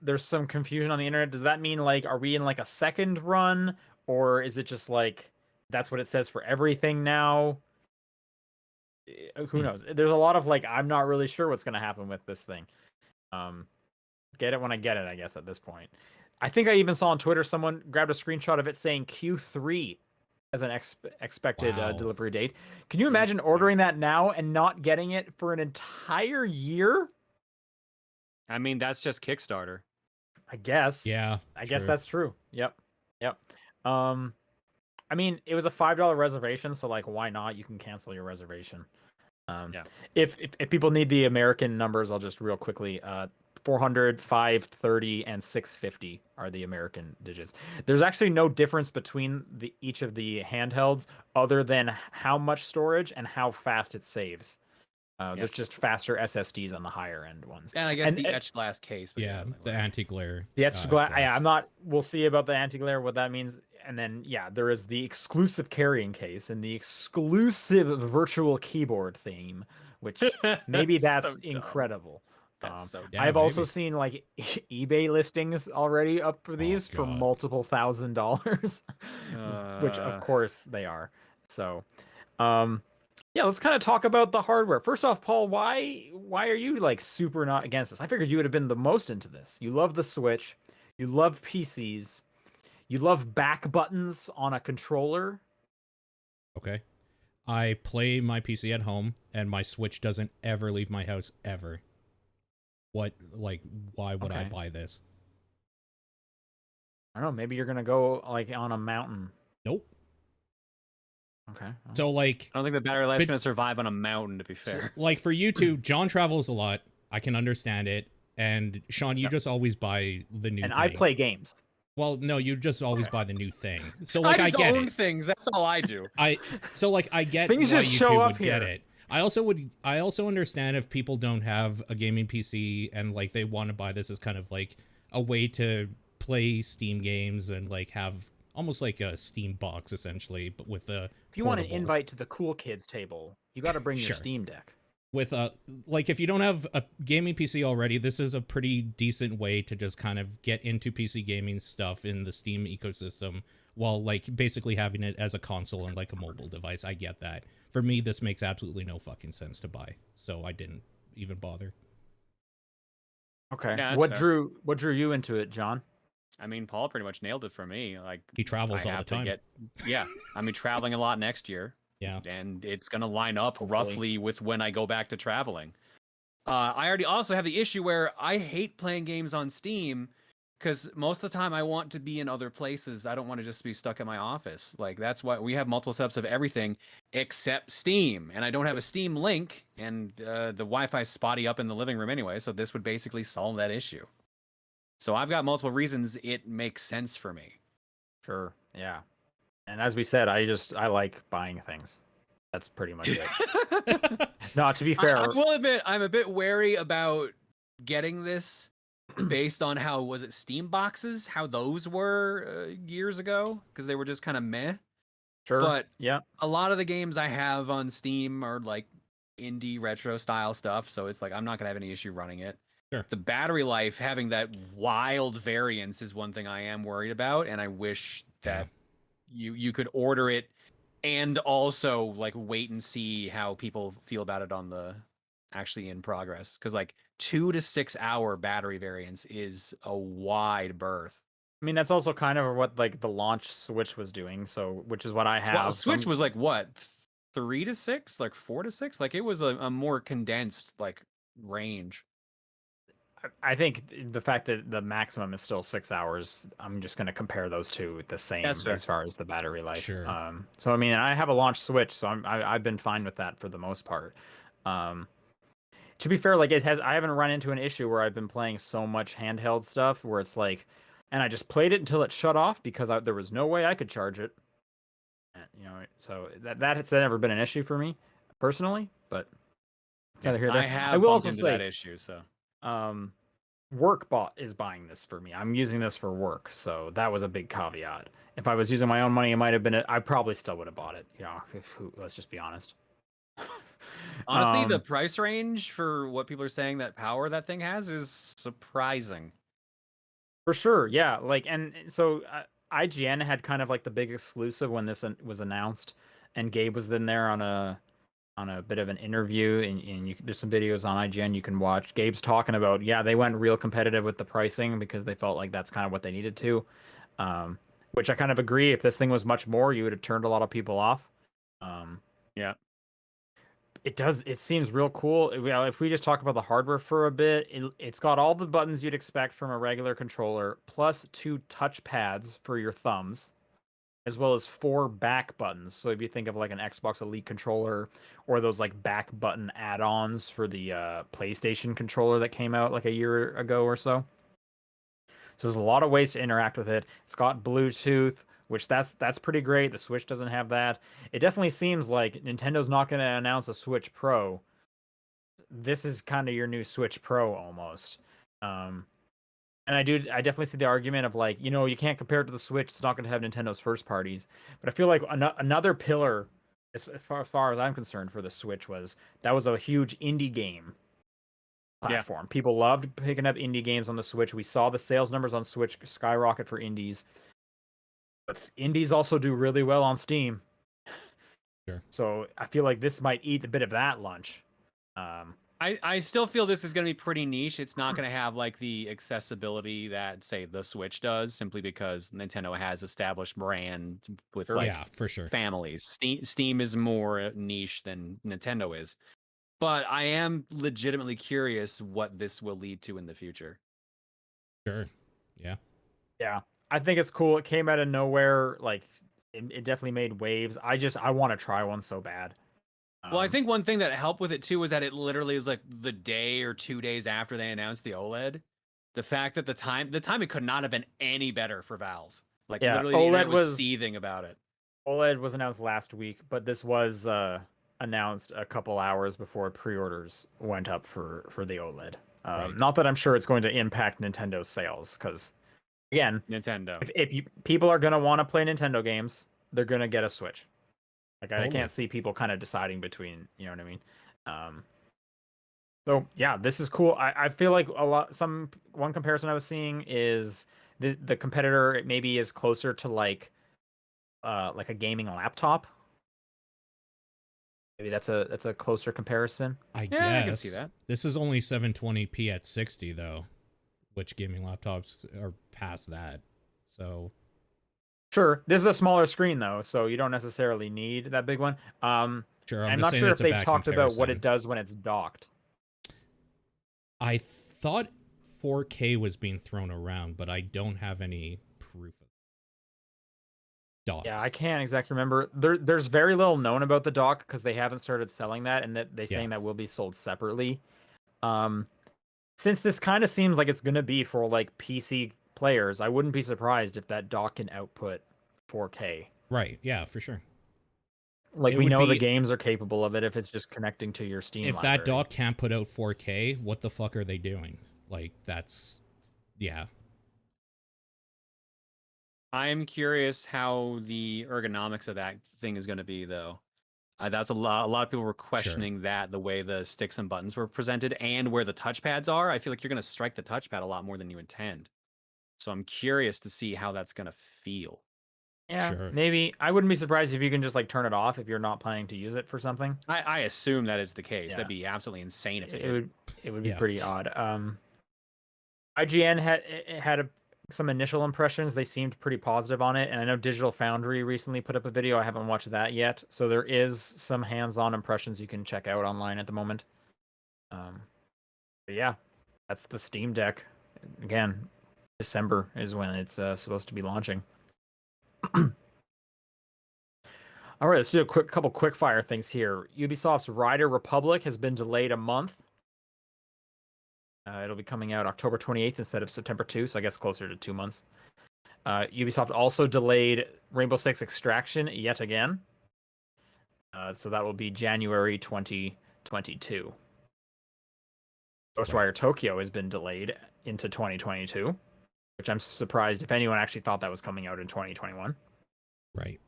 There's some confusion on the internet. Does that mean, like, are we in like a second run, or is it just like that's what it says for everything now? Who knows? There's a lot of like, I'm not really sure what's gonna happen with this thing. Get it when I get it, I guess, at this point. I think I even saw on Twitter someone grabbed a screenshot of it saying Q3 as an expected delivery date. Can you imagine ordering that now and not getting it for an entire year? I mean, that's just Kickstarter. I guess. Yeah. I guess that's true. Yep. I mean, it was a $5 reservation, so like, why not? You can cancel your reservation. Yeah. If people need the American numbers, I'll just real quickly. 400, 530, and 650 are the American digits. There's actually no difference between each of the handhelds other than how much storage and how fast it saves. There's just faster SSDs on the higher end ones. And I guess the etched glass case. Yeah, the anti-glare. The etched glass. Yeah, we'll see about the anti-glare, what that means. And then, yeah, there is the exclusive carrying case and the exclusive virtual keyboard theme, which maybe that's so incredible. That's so I've also seen like eBay listings already up for these for multiple $1,000s, which of course they are. So, yeah, let's kind of talk about the hardware. First off, Paul, why are you like super not against this? I figured you would have been the most into this. You love the Switch, you love PCs, you love back buttons on a controller. Okay. I play my PC at home, and my Switch doesn't ever leave my house, ever. why would I Okay. buy this? I don't know. Maybe you're gonna go like on a mountain. Nope. Okay. well, So like, I don't think the battery life's but- going to survive on a mountain, to be so, fair. like for you two, John travels a lot. I can understand it. And Sean, you Yep. just always buy the new And thing. I play games. Well, no, you just always buy the new thing. So like, I just get own it. things. That's all I do. I get Things why just you show two up would get here. it. I also understand if people don't have a gaming PC and like they want to buy this as kind of like a way to play Steam games and like have almost like a Steam box essentially, but with a If you want an portable. invite to the cool kids table, you got to bring Sure. your Steam Deck. With like if you don't have a gaming PC already, this is a pretty decent way to just kind of get into PC gaming stuff in the Steam ecosystem while like basically having it as a console and like a mobile device. I get that. For me, this makes absolutely no fucking sense to buy, so I didn't even bother. Okay. Yeah, that's what fair. drew you into it, John? I mean, Paul pretty much nailed it for me. Like, He travels I all have the time. to get, yeah. I mean, traveling a lot next year. Yeah. And it's going to line up Hopefully. roughly with when I go back to traveling. I already also have the issue where I hate playing games on Steam because most of the time I want to be in other places. I don't want to just be stuck in my office. Like, that's why we have multiple setups of everything except Steam. And I don't have a Steam link, and the Wi-Fi's spotty up in the living room anyway. So this would basically solve that issue. So I've got multiple reasons it makes sense for me. Sure. Yeah. And as we said, I like buying things. That's pretty much it. No, to be fair, I will admit I'm a bit wary about getting this based on how was it Steam boxes, how those were years ago, because they were just kind of meh. sure. But yeah. a lot of the games I have on Steam are like indie retro style stuff, so it's like I'm not gonna have any issue running it. Sure. The battery life, having that wild variance, is one thing I am worried about, and I wish that you could order it and also like wait and see how people feel about it on the actually in progress, because like 2 to 6 hour battery variance is a wide berth. I mean, that's also kind of what like the launch Switch was doing. So, which is what I have. Well, so Switch was like what, 3 to 6, like 4 to 6, like it was a more condensed like range. I think the fact that the maximum is still 6 hours, I'm just going to compare those two the same That's fair. as far as the battery life. Sure. So I mean, I have a launch Switch, so I've been fine with that for the most part. To be fair, like I haven't run into an issue where I've been playing so much handheld stuff where it's like, and I just played it until it shut off because there was no way I could charge it. You know, so that's never been an issue for me personally, but it's neither here nor I there. have I will bumped also into say, that issue, so Workbot is buying this for me. I'm using this for work, so that was a big caveat. If I was using my own money, it might have been. I probably still would have bought it. You know, let's just be honest. honestly, the price range for what people are saying that power that thing has is surprising. For sure, yeah. Like, and so IGN had kind of like the big exclusive when this was announced, and Gabe was then there on a bit of an interview, and there's some videos on IGN you can watch. Gabe's talking about, yeah, they went real competitive with the pricing because they felt like that's kind of what they needed to, which I kind of agree. If this thing was much more, you would have turned a lot of people off. Yeah. It seems real cool. Well, if we just talk about the hardware for a bit, it's got all the buttons you'd expect from a regular controller, plus 2 touch pads for your thumbs, as well as 4 back buttons. So if you think of like an Xbox Elite controller or those like back button add-ons for the PlayStation controller that came out like a year ago or so. So there's a lot of ways to interact with it. It's got Bluetooth, which that's pretty great. The Switch doesn't have that. It definitely seems like Nintendo's not going to announce a Switch Pro. This is kind of your new Switch Pro almost. And I definitely see the argument of like, you know, you can't compare it to the Switch. It's not going to have Nintendo's first parties. But I feel like another pillar, as far as I'm concerned, for the Switch was a huge indie game platform. Yeah. People loved picking up indie games on the Switch. We saw the sales numbers on Switch skyrocket for indies. But indies also do really well on Steam. Sure. So I feel like this might eat a bit of that lunch. I still feel this is going to be pretty niche. It's not going to have like the accessibility that, say, the Switch does, simply because Nintendo has established brand with like for sure families. Steam is more niche than Nintendo is. but I am legitimately curious what this will lead to in the future. Sure. Yeah. Yeah, I think it's cool. It came out of nowhere. Like, it definitely made waves. I want to try one so bad. Well, I think one thing that helped with it too was that it literally is like the day or 2 days after they announced the OLED. The fact that the timing could not have been any better for Valve. Like Yeah, literally the internet was seething about it. OLED was announced last week, but this was announced a couple hours before pre-orders went up for the OLED. Right. Not that I'm sure it's going to impact Nintendo's sales, because again, Nintendo. if people are gonna want to play Nintendo games, they're gonna get a Switch. Like, I Totally. can't see people kind of deciding between, you know what I mean? So yeah, this is cool. I feel like one comparison I was seeing is the competitor, it maybe is closer to like a gaming laptop. Maybe that's a closer comparison. I Yeah, guess. I can see that. This is only 720p at 60 though, which gaming laptops are past that. So Sure, this is a smaller screen though, so you don't necessarily need that big one. sure, I'm just not saying sure if that's a they've bad talked about what comparison. it does when it's docked. I thought 4K was being thrown around, but I don't have any proof of docked. Yeah, I can't exactly remember. There's very little known about the dock because they haven't started selling that, and that saying that will be sold separately. Since this kind of seems like it's gonna be for like PC players, I wouldn't be surprised if that dock can output 4K. Right, yeah, for sure. Like, It we would know the be games are capable of it if it's just connecting to your Steam if library. that dock can't put out 4K, what the fuck are they doing? Like that's yeah. I'm curious how the ergonomics of that thing is going to be, though. That's a lot. A lot of people were questioning that the way the sticks and buttons were presented and where the touchpads are. I feel like you're going to strike the touchpad a lot more than you intend. So I'm curious to see how that's going to feel. Yeah, Sure. maybe. I wouldn't be surprised if you can just like turn it off if you're not planning to use it for something. I assume that is the case. Yeah. That'd be absolutely insane if they It did. would be Yeah. pretty odd. IGN had some initial impressions. They seemed pretty positive on it, and I know Digital Foundry recently put up a video. I haven't watched that yet, so there is some hands-on impressions you can check out online at the moment. But yeah, that's the Steam Deck. Again, December is when it's supposed to be launching. All right, let's do a couple quick fire things here. Ubisoft's Rider Republic has been delayed a month. It'll be coming out October 28th instead of September 2, so I guess closer to 2 months. Ubisoft also delayed Rainbow Six Extraction yet again. So that will be January 2022. Ghostwire Tokyo has been delayed into 2022, which I'm surprised if anyone actually thought that was coming out in 2021. Right.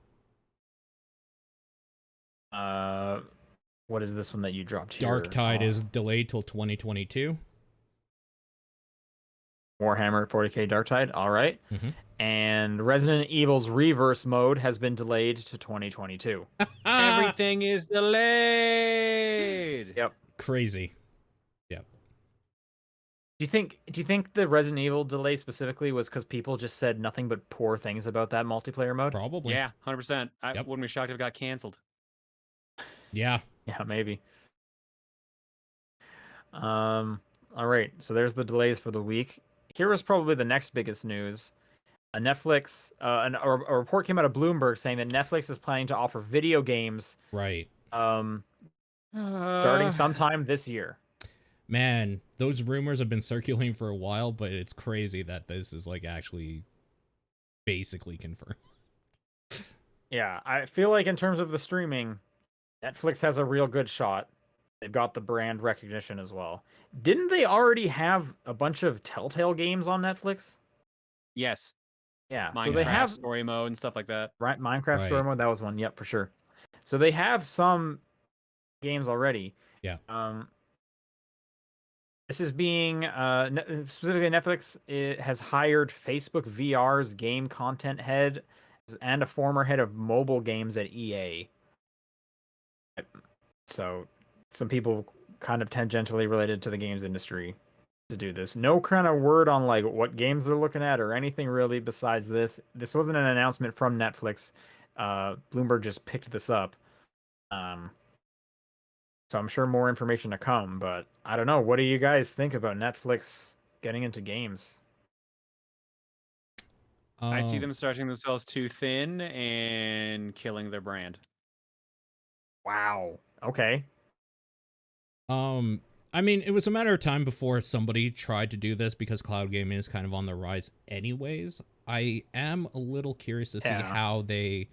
What is this one that you dropped here? Dark Tide is delayed till 2022. Warhammer 40k Dark Tide. All right. Mm-hmm. And Resident Evil's Reverse mode has been delayed to 2022. Everything is delayed. Yep. Crazy. Yep. Do you think the Resident Evil delay specifically was because people just said nothing but poor things about that multiplayer mode? Probably. Yeah, 100%. I Yep. wouldn't be shocked if it got canceled. Yeah. Yeah, maybe. All right. So there's the delays for the week. Here is probably the next biggest news. A report came out of Bloomberg saying that Netflix is planning to offer video games Right. starting sometime this year. Man, those rumors have been circulating for a while, but it's crazy that this is like actually basically confirmed. Yeah, I feel like in terms of the streaming, Netflix has a real good shot. They've got the brand recognition as well. Didn't they already have a bunch of Telltale games on Netflix? Yes. Yeah, Minecraft so they have story mode and stuff like that. right. Minecraft story mode, that was one. Yep, for sure. So they have some games already. Yeah. This is being specifically Netflix. It has hired Facebook VR's game content head and a former head of mobile games at EA. So some people kind of tangentially related to the games industry to do this. No kind of word on like what games they're looking at or anything really besides this. This wasn't an announcement from Netflix. Bloomberg just picked this up. So I'm sure more information to come, but I don't know. What do you guys think about Netflix getting into games? I see Um, them stretching themselves too thin and killing their brand. Wow. Okay. um, I mean, it was a matter of time before somebody tried to do this because cloud gaming is kind of on the rise anyways. I am a little curious to see Yeah. how they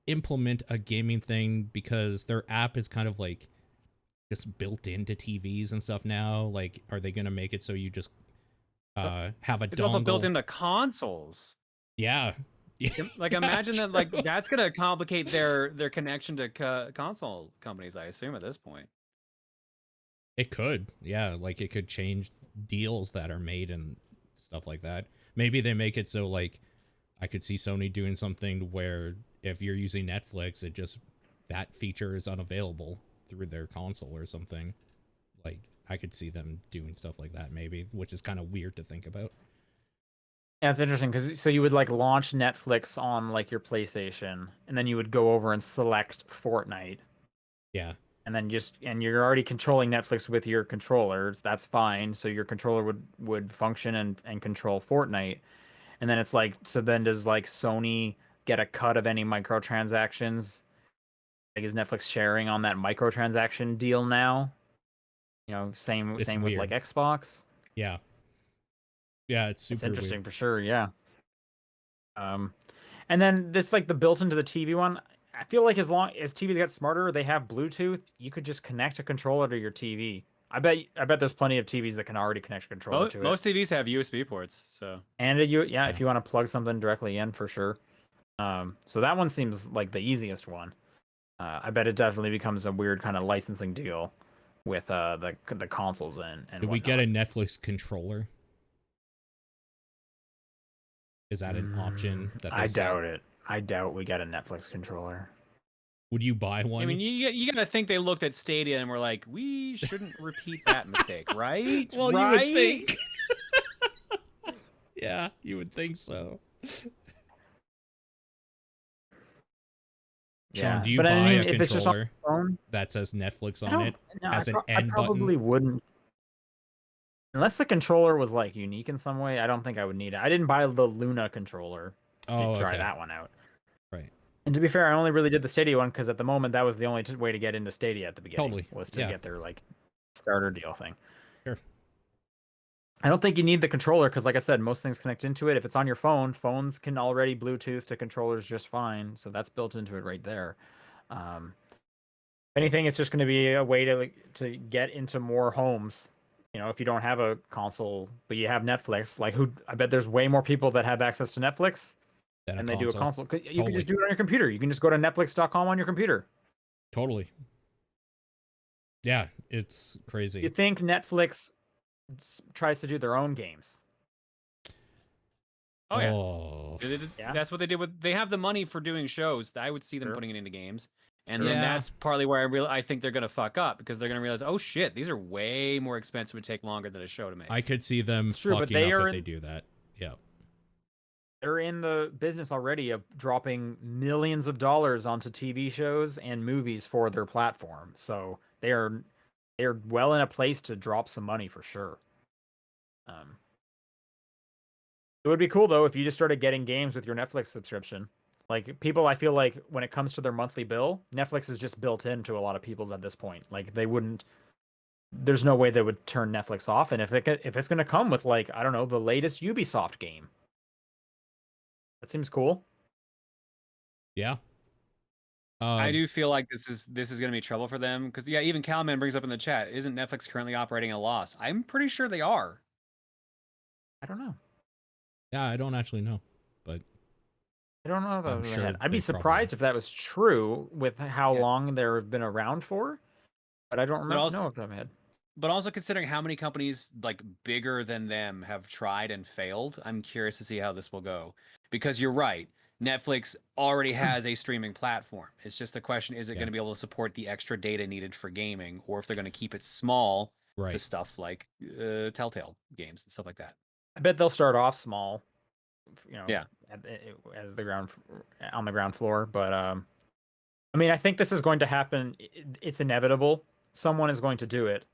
implement a gaming thing because their app is kind of like just built into TVs and stuff now. Like, are they going to make it so you just have a It's also built dongle? into consoles. Yeah. Like Yeah, imagine that like true. that's gonna complicate their connection to console companies. I assume at this point. It could. Yeah, like it could change deals that are made and stuff like that. Maybe they make it so like I could see Sony doing something where if you're using Netflix, it just that feature is unavailable through their console or something. Like I could see them doing stuff like that maybe, which is kind of weird to think about. Yeah, it's interesting because so you would like launch Netflix on like your PlayStation, and then you would go over and select Fortnite, Yeah. and then and you're already controlling Netflix with your controller. That's fine. So your controller would function and control Fortnite, and then it's like so then does like Sony get a cut of any microtransactions? Like is Netflix sharing on that microtransaction deal now? You know, It's same with like weird. Xbox. Yeah. Yeah, it's It's super weird. interesting for sure. Yeah. Um, And then it's like the built into the TV one. I feel like as long as TVs get smarter, they have Bluetooth. You could just connect a controller to your TV. I bet there's plenty of TVs that can already connect a controller to it. Most TVs have USB ports, so And yeah, Yeah. if you want to plug something directly in for sure. So that one seems like the easiest one. I bet it definitely becomes a weird kind of licensing deal with the consoles and Did we get whatnot. a Netflix controller? Is that an option that they I said? doubt it. I doubt we get a Netflix controller. Would you buy I mean, one? you gotta think they looked at Stadia and were like, we shouldn't repeat that mistake, right? Well, you would Right? think. Yeah, you would think so. Sean, Yeah, do you but I buy mean, a if it's just on controller the phone, that says Netflix I on don't. it, No, has an I end button? probably wouldn't, unless the controller was like unique in some way. I don't think I would need it. I didn't buy the Luna controller to Oh, try okay. that one out. Right. And to be fair, I only really did the Stadia one because at the moment that was the only way to get into Stadia at the beginning Totally. was to Yeah. get their like starter deal thing. Sure. I don't think you need the controller because, like I said, most things connect into it. If it's on your phone, phones can already Bluetooth to controllers just fine, so that's built into it right there. Um, if anything, it's just going to be a way to get into more homes. You know, if you don't have a console but you have Netflix, like who? I bet there's way more people that have access to Netflix Then a than they do a console. console. You can Totally. just do it on your computer. You can just go to netflix.com on your computer. Totally. Yeah, it's You crazy. think Netflix tries to do their own games? Oh yeah. Oh. Yeah, That's what they did with. They have the money for doing shows. I would see them sure. putting it into games, and then Yeah. that's partly where I think they're gonna fuck up because they're gonna realize, oh shit, these are way more expensive and take longer than a show to make. I could see them It's true, but fucking up if they do that. Yeah. they're in the business already of dropping millions of dollars onto TV shows and movies for their platform. So they're well in a place to drop some money for sure. Um, it would be cool though if you just started getting games with your Netflix subscription. Like people, I feel like when it comes to their monthly bill, Netflix is just built into a lot of people's at this point. Like they wouldn't. There's no way they would turn Netflix off. And if it's gonna come with like I don't know the latest Ubisoft game, that seems cool. Yeah. I do feel like this is gonna be trouble for them because yeah, even Calman brings up in the chat, isn't Netflix currently operating at a loss? I'm pretty sure they are. I don't know. Yeah, I don't actually know, but I don't know I'm the sure head. I'd be they probably are. surprised if that was true with how Yeah, long they've been around for, but I don't but remember also know off the top of my head. but also considering how many companies like bigger than them have tried and failed, I'm curious to see how this will go. Because you're right, Netflix already has a streaming platform. It's just a question: is it Yeah. going to be able to support the extra data needed for gaming, or if they're going to keep it small to Right. stuff like Telltale games and stuff like that? I bet they'll start off small, you know, Yeah. as the ground on the ground floor. But I mean, I think this is going to happen. It's inevitable. someone is going to do it.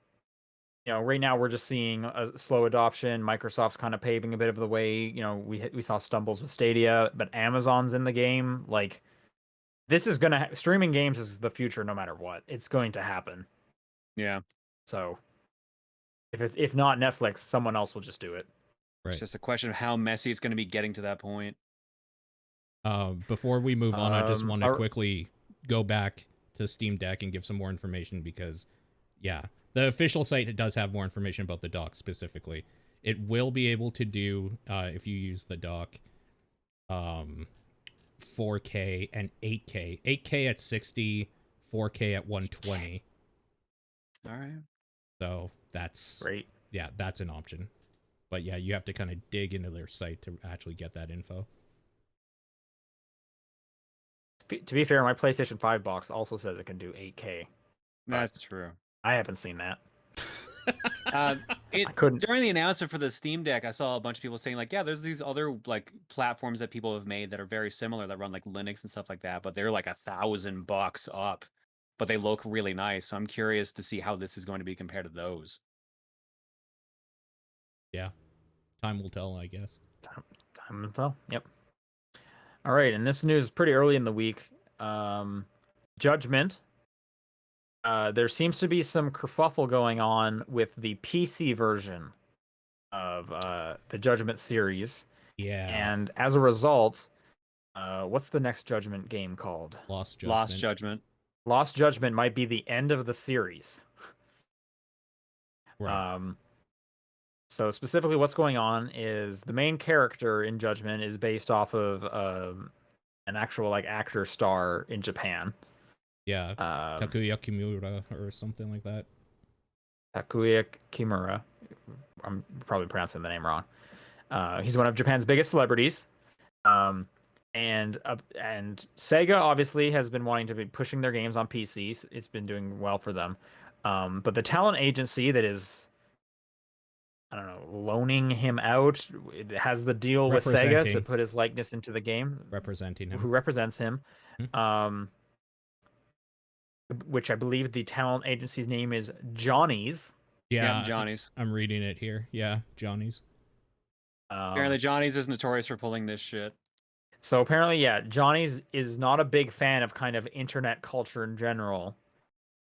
You know, right now we're just seeing a slow adoption. Microsoft's kind of paving a bit of the way. You know, we saw stumbles with Stadia, but Amazon's in the game. Like, this is gonna streaming games is the future, no matter what. It's going to happen. Yeah. So, if not Netflix, someone else will just do it. Right. It's just a question of how messy it's going to be getting to that point. Before we move on, I just want to our- quickly go back to Steam Deck and give some more information because, yeah, the official site does have more information about the dock specifically. It will be able to do, if you use the dock, 4K and 8K. 8K at 60, 4K at 120. All right. So that's Great. Yeah, that's an option. But yeah, you have to kind of dig into their site to actually get that info. To be fair, my PlayStation 5 box also says it can do 8K. That's true. I haven't seen that. I couldn't. During the announcement for the Steam Deck, I saw a bunch of people saying like, yeah, there's these other like platforms that people have made that are very similar that run like Linux and stuff like that, but they're like $1,000 up, but they look really nice. So I'm curious to see how this is going to be compared to those. Yeah, time will tell, I guess. Time will tell. Yep. All right, and this news is pretty early in the week. Judgment. There seems to be some kerfuffle going on with the PC version of the Judgment series. Yeah. And as a result, what's the next Judgment game called? Lost Judgment. Lost Judgment. Lost Judgment might be the end of the series. Right. So specifically what's going on is the main character in Judgment is based off of an actual like actor star in Japan. Yeah. Takuya Kimura or something like that. Takuya Kimura. I'm probably pronouncing the name wrong. He's one of Japan's biggest celebrities. And Sega obviously has been wanting to be pushing their games on PCs. It's been doing well for them. But the talent agency that is, I don't know, loaning him out, it has the deal with Sega to put his likeness into the game. Representing him. Who represents him. Which I believe the talent agency's name is Johnny's. Yeah, Johnny's. I'm reading it here. Yeah, Johnny's. Apparently Johnny's is notorious for pulling this shit. So apparently, yeah, Johnny's is not a big fan of kind of internet culture in general.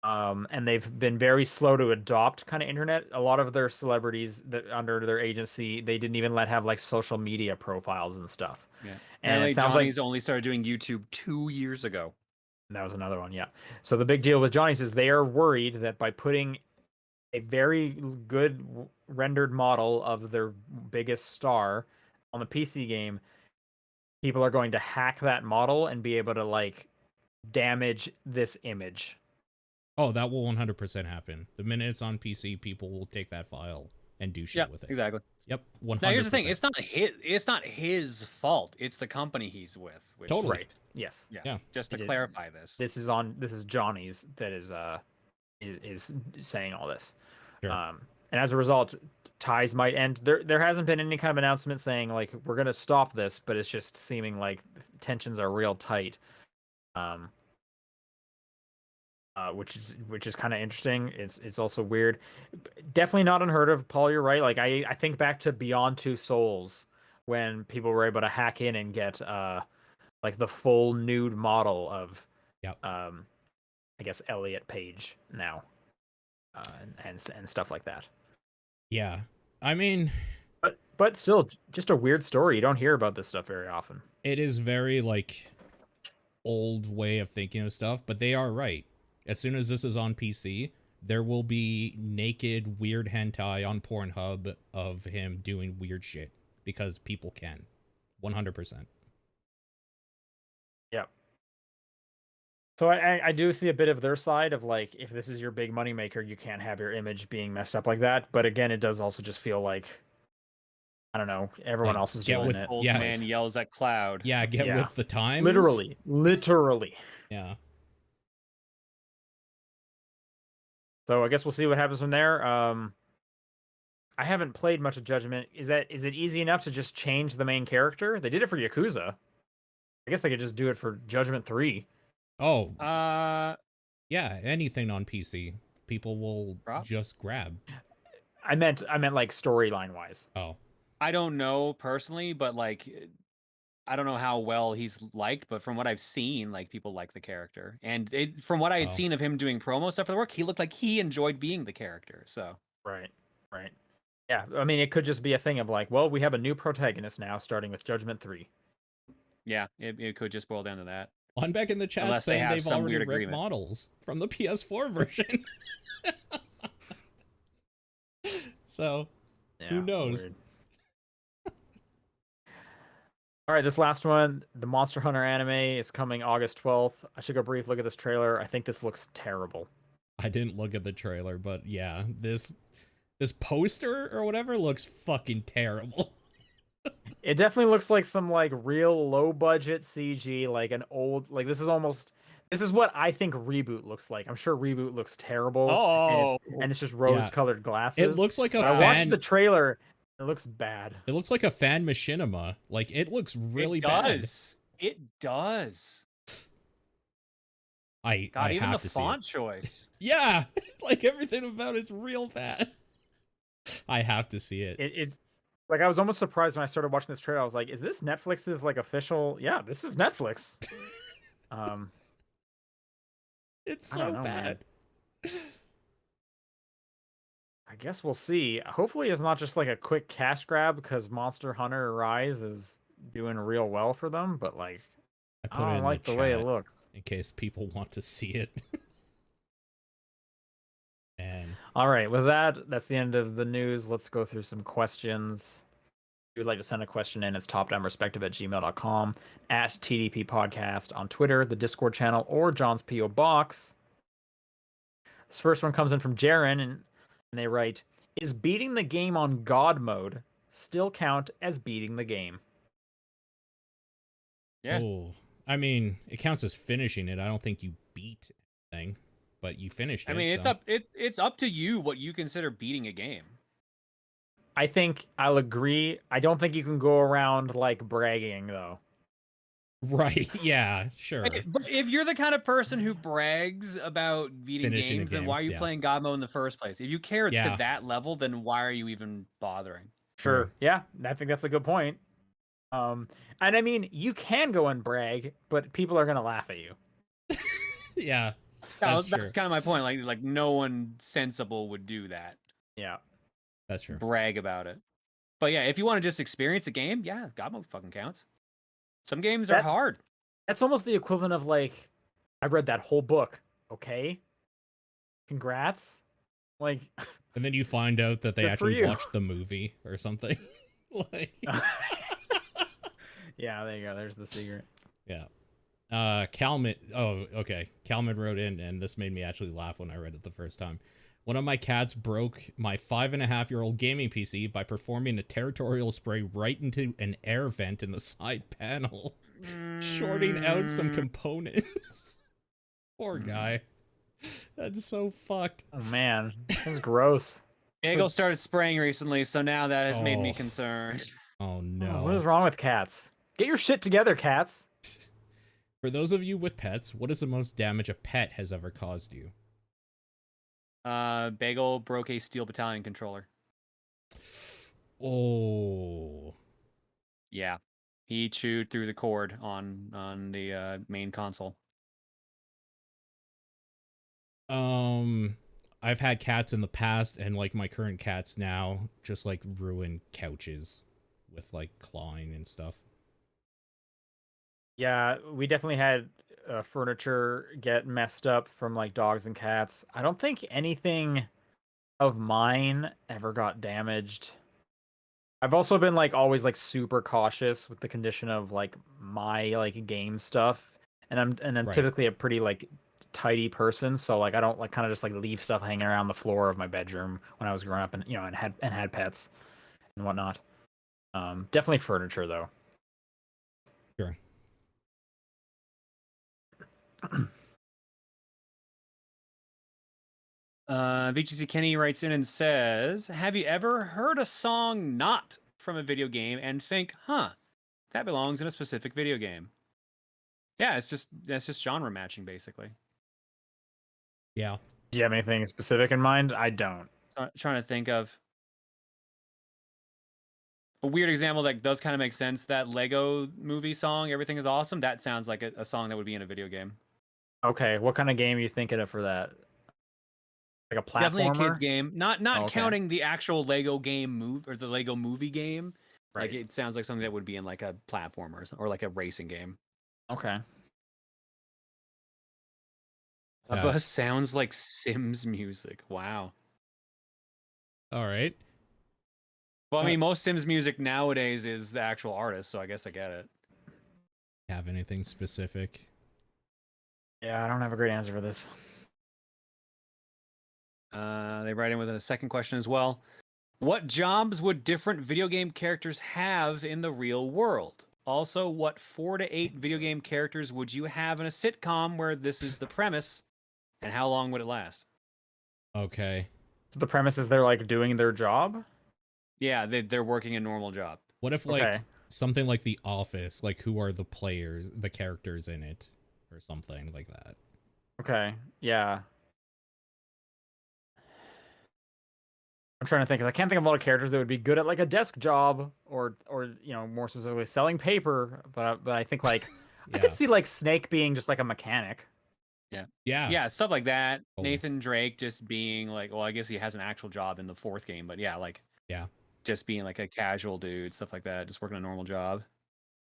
And they've been very slow to adopt kind of internet. A lot of their celebrities that under their agency, they didn't even have like social media profiles and stuff. Yeah. And apparently it sounds Johnny's like only started doing YouTube 2 years ago. that was another one, yeah. So the big deal with Johnny's is they are worried that by putting a very good rendered model of their biggest star on the PC game, people are going to hack that model and be able to like damage this image. Oh, that will 100% happen. The minute it's on PC, people will take that file and do shit with it. Exactly. Yep, 100%. Now here's the thing: it's not his fault. It's the company he's with. Which, Totally. Right. Yes. Yeah. Just to clarify this. This is Johnny's that is saying all this. Sure. And as a result, ties might end. There hasn't been any kind of announcement saying like we're gonna stop this, but it's just seeming like tensions are real tight. Which is kind of interesting. It's also weird. Definitely not unheard of, Paul. You're right. Like I think back to Beyond Two Souls when people were able to hack in and get like the full nude model of I guess Elliot Page now, and stuff like that. Yeah, I mean, but still, just a weird story. You don't hear about this stuff very often. It is very like old way of thinking of stuff, but they are right. As soon as this is on PC, there will be naked weird hentai on Pornhub of him doing weird shit because people can. 100%. Yep. So I do see a bit of their side of like, if this is your big moneymaker, you can't have your image being messed up like that. But again, it does also just feel like, I don't know, everyone else is doing it. Old man yells at cloud. Yeah, get with the times. Literally. Yeah. So I guess we'll see what happens from there. I haven't played much of Judgment. Is it easy enough to just change the main character? They did it for Yakuza. I guess they could just do it for Judgment 3. Oh. Yeah, anything on PC. people will Rob? just grab. I meant like storyline wise. Oh, I don't know personally, but like I don't know how well he's liked, but from what I've seen, like people like the character, and from what I had Oh. seen of him doing promo stuff for the work, he looked like he enjoyed being the character. So Right. Yeah, I mean, it could just be a thing of like, well, we have a new protagonist now, starting with Judgment 3. yeah, it could just boil down to that. Back in the chat Unless they saying have they've some already weird ripped agreement. models from the PS4 version. So, who knows? Weird. All right, this last one, the Monster Hunter anime is coming August 12th. I took a brief look at this trailer. I think this looks terrible. I didn't look at the trailer, but yeah, this poster or whatever looks fucking terrible. It definitely looks like some like real low budget CG, like an old like this is what I think Reboot looks like. I'm sure Reboot looks terrible. Oh, and it's just rose colored glasses. It looks like a I fan. watched the trailer. It looks bad. It looks like a fan machinima. Like it looks really bad. It does. I Even have the to see it. font choice. Yeah, like everything about it's real bad. I have to see it. It like I was almost surprised when I started watching this trailer. I was like, "Is this Netflix's like official?" Yeah, this is Netflix. It's so bad. I guess we'll see. Hopefully, it's not just like a quick cash grab because Monster Hunter Rise is doing real well for them. But like, I don't like the way it looks. In case people want to see it. And all right, with that, that's the end of the news. Let's go through some questions. If you would like to send a question in, it's topdownperspective@gmail.com, at TDP Podcast on Twitter, the Discord channel, or John's P.O. Box. This first one comes in from Jaren, and they write, "Is beating the game on God mode still count as beating the game?" Yeah. Oh, I mean, it counts as finishing it. I don't think you beat anything, but you finished it. I mean, so. it's up to you what you consider beating a game. I think I'll agree. I don't think you can go around like bragging though. Right, yeah, sure. But if you're the kind of person who brags about beating Finishing games, a game, then why are you playing God mode in the first place? If you care Yeah. to that level, then why are you even bothering? Sure. Yeah, I think that's a good point. And I mean, you can go and brag, but people are gonna laugh at you. Yeah, That's kind of my point. Like no one sensible would do that. Yeah, that's true. Brag about it. But yeah, if you want to just experience a game, yeah, God mode fucking counts. Some games are hard. That's almost the equivalent of like, I read that whole book. Okay, congrats. Like, and then you find out that they actually watched the movie or something. Like, yeah, there you go. There's the secret. Yeah. Calmet. Oh, okay. Calmet wrote in, and this made me actually laugh when I read it the first time. One of my cats broke my 5.5-year-old gaming PC by performing a territorial spray right into an air vent in the side panel, shorting out some components. Poor guy. That's so fucked. Oh man, that's gross. Bagel started spraying recently, so now that has made me concerned. Oh no. What is wrong with cats? Get your shit together, cats. For those of you with pets, what is the most damage a pet has ever caused you? Bagel broke a Steel Battalion controller. Oh. Yeah. He chewed through the cord on the main console. I've had cats in the past, and like my current cats now just like ruin couches with like clawing and stuff. Yeah, we definitely had furniture get messed up from like dogs and cats. I don't think anything of mine ever got damaged. I've also been like always like super cautious with the condition of like my like game stuff, and I'm typically a pretty like tidy person, so like I don't like kind of just like leave stuff hanging around the floor of my bedroom when I was growing up, and you know, and had pets and whatnot. Definitely furniture though. Sure. VGC Kenny writes in and says, "Have you ever heard a song not from a video game and think, huh, that belongs in a specific video game?" Yeah, that's just genre matching basically. Yeah. Do you have anything specific in mind? I don't. Trying to think of a weird example that does kind of make sense. That Lego movie song, "Everything Is Awesome," that sounds like a song that would be in a video game. Okay, what kind of game are you thinking of for that? Like a Definitely a platformer? kids game. Not Oh, okay. counting the actual Lego game move or the Lego movie game. Like Right. it sounds like something that would be in like a platformer or like a racing game. Okay. A bus sounds like Sims music. Wow. All right. Well, I mean, most Sims music nowadays is the actual artist, so I guess I get it. Have anything specific? Yeah, I don't have a great answer for this. They write in with a second question as well. What jobs would different video game characters have in the real world? Also, what 4 to 8 video game characters would you have in a sitcom where this is the premise, and how long would it last? Okay. So the premise is they're like doing their job? Yeah, they're working a normal job. What if like something like The Office, like who are the players, the characters in it, or something like that? Okay. Yeah. I'm trying to think, 'cause I can't think of a lot of characters that would be good at like a desk job or more specifically selling paper. But I think like I could see like Snake being just like a mechanic. Yeah, stuff like that. Oh. Nathan Drake just being like, well, I guess he has an actual job in the 4th game, but yeah, like just being like a casual dude, stuff like that, just working a normal job.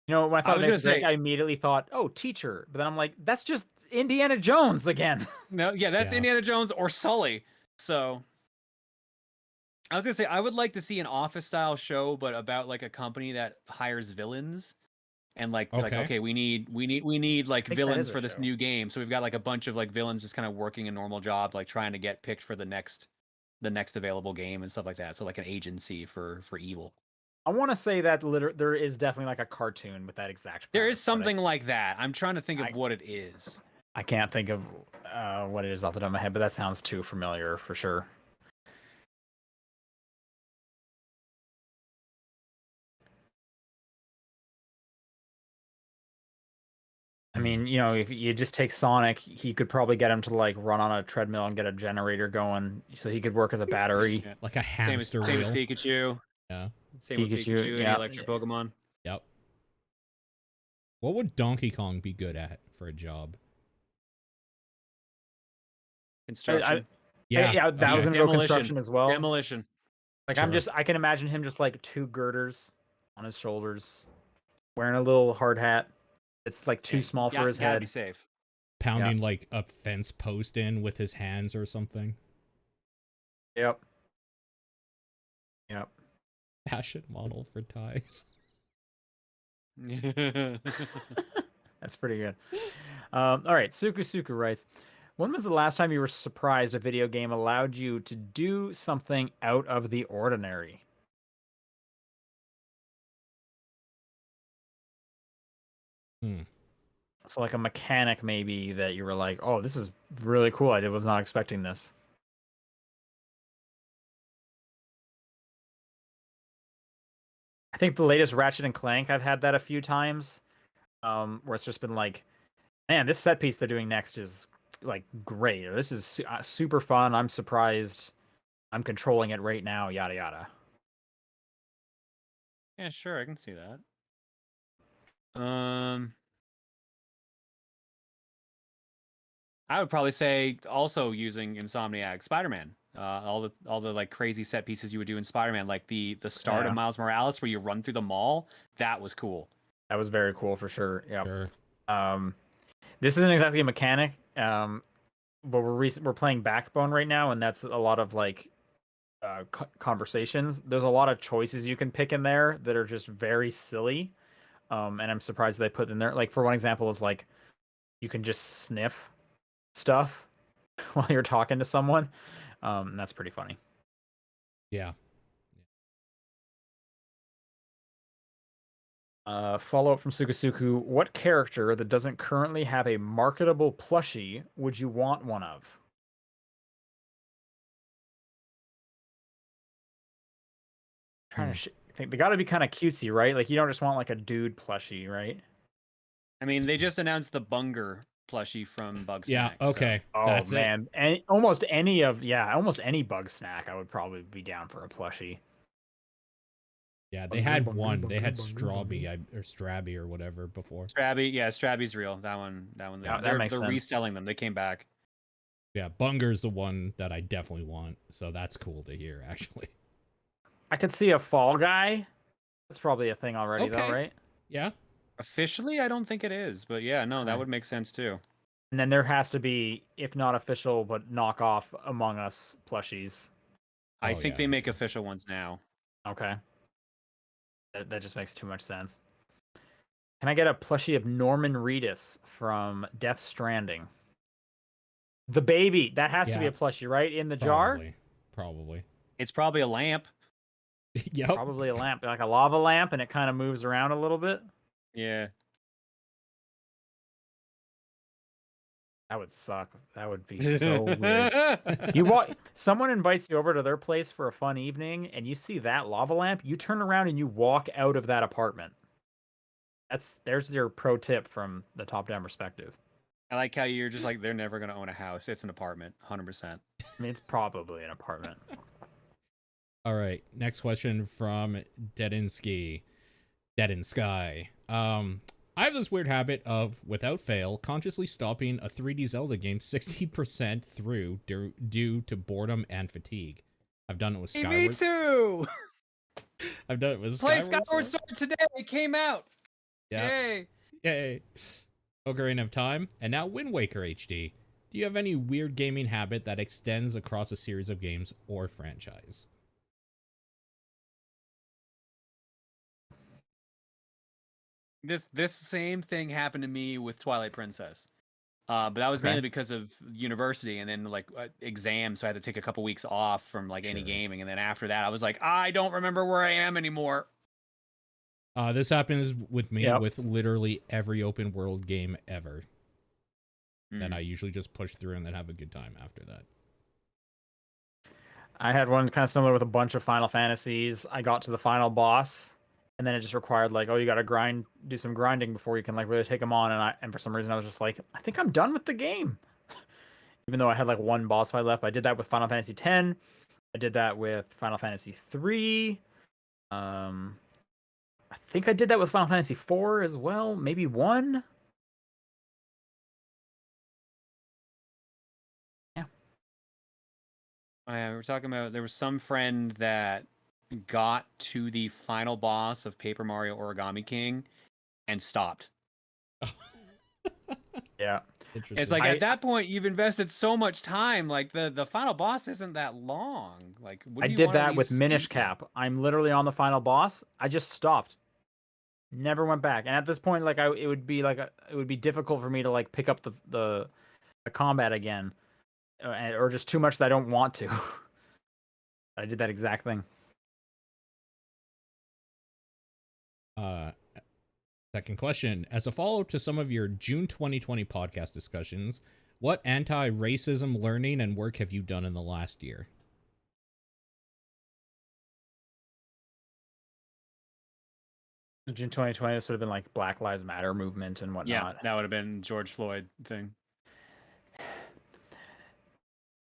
You know, when I thought was of gonna Nathan Drake, say- I immediately thought, oh, teacher. But then I'm like, that's just Indiana Jones again. No, yeah, that's Indiana Jones or Sully. So I was gonna say I would like to see an Office style show, but about like a company that hires villains, and like okay, we need like villains for this new game. So we've got like a bunch of like villains just kind of working a normal job, like trying to get picked for the next available game and stuff like that. So like an agency for evil. I want to say that there is definitely like a cartoon with that exact. There is something like that. I'm trying to think of what it is. I can't think of what it is off the top of my head, but that sounds too familiar for sure. I mean, you know, if you just take Sonic, he could probably get him to like run on a treadmill and get a generator going, so he could work as a battery, like a hamster wheel. Same as Pikachu. Yeah. Same with Pikachu. Any electric Pokemon. Yep. What would Donkey Kong be good at for a job? Construction. Yeah, that was gonna go construction as well. Demolition. Like I can imagine him just like 2 girders on his shoulders, wearing a little hard hat. It's like too small for his head. Gotta be safe. Pounding like a fence post in with his hands or something. Yep. Fashion model for ties. That's pretty good. All right, Suku writes, when was the last time you were surprised a video game allowed you to do something out of the ordinary? So like a mechanic maybe that you were like, oh, this is really cool. I was not expecting this. I think the latest Ratchet and Clank, I've had that a few times, where it's just been like, man, this set piece they're doing next is like great. Or this is super fun. I'm surprised. I'm controlling it right now. Yada yada. Yeah, sure, I can see that. I would probably say also using Insomniac Spider-Man. All the like crazy set pieces you would do in Spider-Man, like the start of Miles Morales where you run through the mall. That was cool. That was very cool for sure. Yeah. Sure. This isn't exactly a mechanic. But we're playing Backbone right now, and that's a lot of like conversations. There's a lot of choices you can pick in there that are just very silly. And I'm surprised they put in there. Like for one example is like you can just sniff stuff while you're talking to someone. And that's pretty funny. Yeah. Follow-up from Suku. What character that doesn't currently have a marketable plushie would you want one of? Trying to think. They got to be kind of cutesy, right? Like you don't just want like a dude plushie, right? I mean, they just announced the Bunger plushie from Bug Yeah. Snack. so- Okay. Oh That's it. man, almost any bug snack, I would probably be down for a plushie. Yeah, they Bunga, had bunga, one. They bunga, had bunga, Strawby bunga. or Strabby or whatever before. Strabby, yeah, Strabby's real. That one. Yeah, that they're makes sense. reselling them. They came back. Yeah, Bunger's the one that I definitely want. So that's cool to hear, actually. I could see a Fall Guy. That's probably a thing already, though, Okay. right? Yeah. Officially, I don't think it is, but yeah, no, that Okay. would make sense too. And then there has to be, if not official, but knockoff Among Us plushies. I Oh, think yeah, they I'm make sure. official ones now. Okay. That just makes too much sense. Can I get a plushie of Norman Reedus from Death Stranding? The baby. That has to be Yeah, a plushie, right? In the jar? Probably. It's probably a lamp. Yep. Probably a lamp, like a lava lamp, and it kind of moves around a little bit. Yeah. That would suck. That would be so weird. Someone invites you over to their place for a fun evening, and you see that lava lamp. You turn around and you walk out of that apartment. There's your pro tip from the top-down perspective. I like how you're just like, they're never gonna own a house. It's an apartment, 100%. I mean, it's probably an apartment. All right. Next question from Dead in Sky. I have this weird habit of, without fail, consciously stopping a 3D Zelda game 60% through due to boredom and fatigue. I've done it with Skyward. Me too. I've done it with Play Skyward Skyward Sword. Sword today. It came out. Yeah. Yay. Yay. Ocarina of Time, and now Wind Waker HD. Do you have any weird gaming habit that extends across a series of games or franchise? This same thing happened to me with Twilight Princess. But that was Okay. mainly because of university and then like exams, so I had to take a couple weeks off from like any Sure. gaming, and then after that I was like, I don't remember where I am anymore. This happens with me Yep. with literally every open world game ever. Mm. And I usually just push through and then have a good time after that. I had one kind of similar with a bunch of Final Fantasies. I got to the final boss, and then it just required like, oh, you got to do some grinding before you can like really take them on. And for some reason, I was just like, I think I'm done with the game. Even though I had like one boss fight left, I did that with Final Fantasy X. I did that with Final Fantasy III. I think I did that with Final Fantasy IV as well. Maybe one. We were talking about there was some friend that got to the final boss of Paper Mario Origami King and stopped. Yeah. Interesting. It's like at that point you've invested so much time. Like the final boss isn't that long. Like I wouldn't you did wanna at that with least Minish see- Cap. I'm literally on the final boss. I just stopped. Never went back. And at this point, like it would be difficult for me to like pick up the combat again, or just too much that I don't want to. I did that exact thing. Second question. As a follow-up to some of your June 2020 podcast discussions, what anti-racism learning and work have you done in the last year? June 2020, this would have been like Black Lives Matter movement and Yeah, whatnot. that would have been George Floyd thing.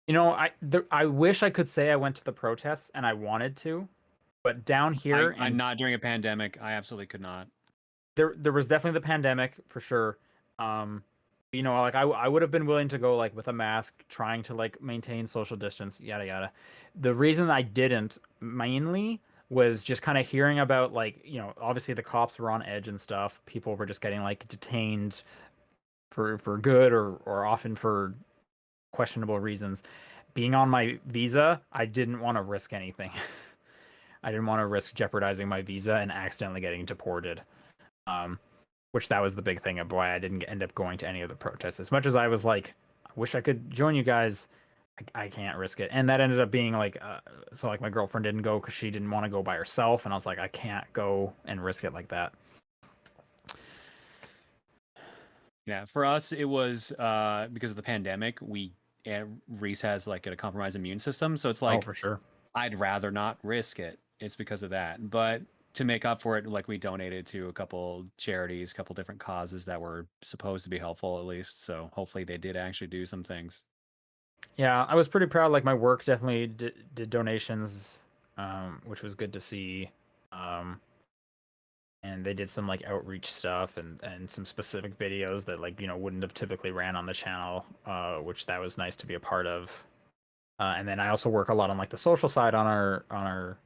You know, I wish I could say I went to the protests and I wanted to, but down here I'm not during a pandemic. I absolutely could not. there was definitely the pandemic for sure. You know, like I would have been willing to go like with a mask, trying to like maintain social distance, yada yada. The reason I didn't mainly was just kind of hearing about like, you know, obviously the cops were on edge and stuff. People were just getting like detained for good or often for questionable reasons. Being on my visa, I didn't want to risk anything. I didn't want to risk jeopardizing my visa and accidentally getting deported. Which that was the big thing of why I didn't end up going to any of the protests. As much as I was like, I wish I could join you guys, I can't risk it. And that ended up being like, so like my girlfriend didn't go because she didn't want to go by herself, and I was like, I can't go and risk it like that. Yeah, for us it was because of the pandemic. Reese has like a compromised immune system, so it's like Oh, for sure. I'd rather not risk it. It's because of that. But to make up for it, like we donated to a couple charities, a couple different causes that were supposed to be helpful at least. So hopefully they did actually do some things. Yeah, I was pretty proud. Like my work definitely did donations, which was good to see. And they did some like outreach stuff and some specific videos that like wouldn't have typically ran on the channel, which that was nice to be a part of. And then I also work a lot on like the social side on our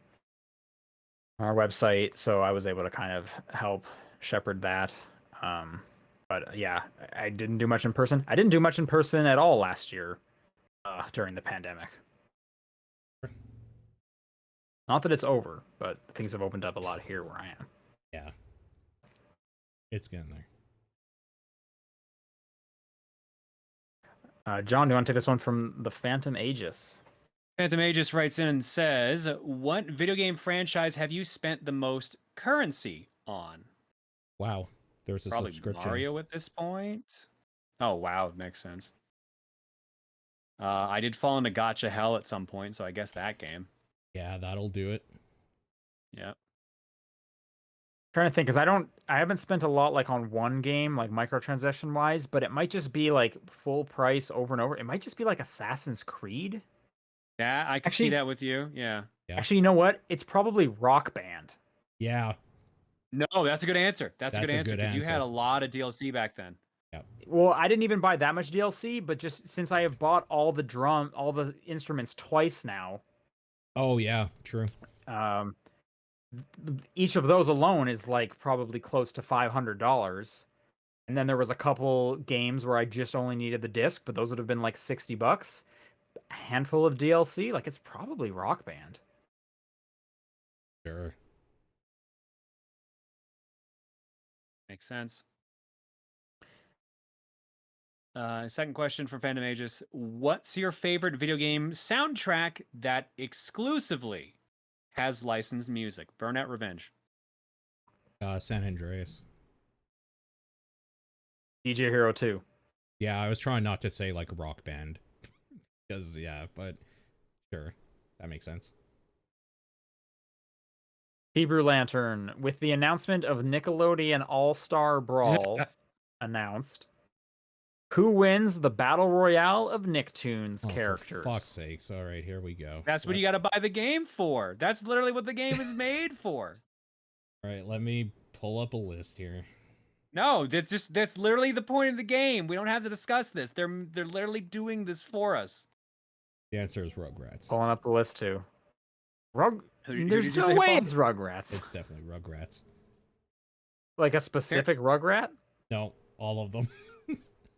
website, so I was able to kind of help shepherd that. But yeah, I didn't do much in person. I didn't do much in person at all last year during the pandemic. Not that it's over, but things have opened up a lot here where I am. Yeah. It's getting there. John, do you want to take this one from the Phantom Aegis? Phantom Aegis writes in and says, what video game franchise have you spent the most currency on? Wow. There's a Probably subscription. Mario at this point. Oh, wow. Makes sense. I did fall into gacha hell at some point, so I guess that game. Yeah, that'll do it. Yeah. Trying to think, because I haven't spent a lot like on one game, like microtransaction wise, but it might just be like full price over and over. It might just be like Assassin's Creed. Yeah, I can see that with you. Yeah. Actually, you know what? It's probably Rock Band. Yeah. No, that's a good answer. That's a good answer because you had a lot of DLC back then. Yeah. Well, I didn't even buy that much DLC, but just since I have bought all the instruments twice now. Oh yeah, true. Each of those alone is like probably close to $500. And then there was a couple games where I just only needed the disc, but those would have been like $60. A handful of DLC, like it's probably Rock Band. Sure. Makes sense. Second question for Phantom Aegis. What's your favorite video game soundtrack that exclusively has licensed music? Burnout Revenge. San Andreas. DJ Hero 2. Yeah, I was trying not to say like Rock Band. Because, yeah, but sure. That makes sense. Hebrew Lantern. With the announcement of Nickelodeon All-Star Brawl announced, who wins the Battle Royale of Nicktoons characters? For fuck's sakes. All right, here we go. That's what you got to buy the game for. That's literally what the game is made for. All right, let me pull up a list here. No, that's literally the point of the game. We don't have to discuss this. They're literally doing this for us. The answer is Rugrats. Pulling up the list too. There's no way it's Rugrats. It's definitely Rugrats. Like a specific Rugrat? No, all of them.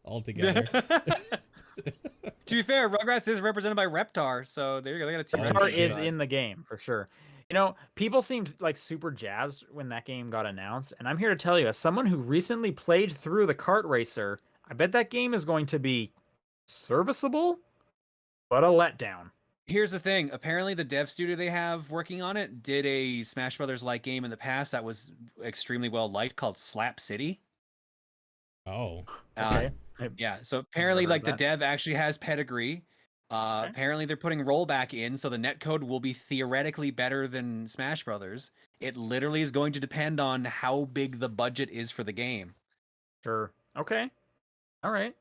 All together. To be fair, Rugrats is represented by Reptar, so there you go. They got a team. Reptar is in the game for sure. You know, people seemed like super jazzed when that game got announced, and I'm here to tell you, as someone who recently played through the kart racer, I bet that game is going to be serviceable, but a letdown. Here's the thing. Apparently, the dev studio they have working on it did a Smash Brothers-like game in the past that was extremely well liked called Slap City. Oh. Okay. Yeah. So apparently, like the dev actually has pedigree. Apparently, they're putting rollback in, so the netcode will be theoretically better than Smash Brothers. It literally is going to depend on how big the budget is for the game. Sure. Okay. All right.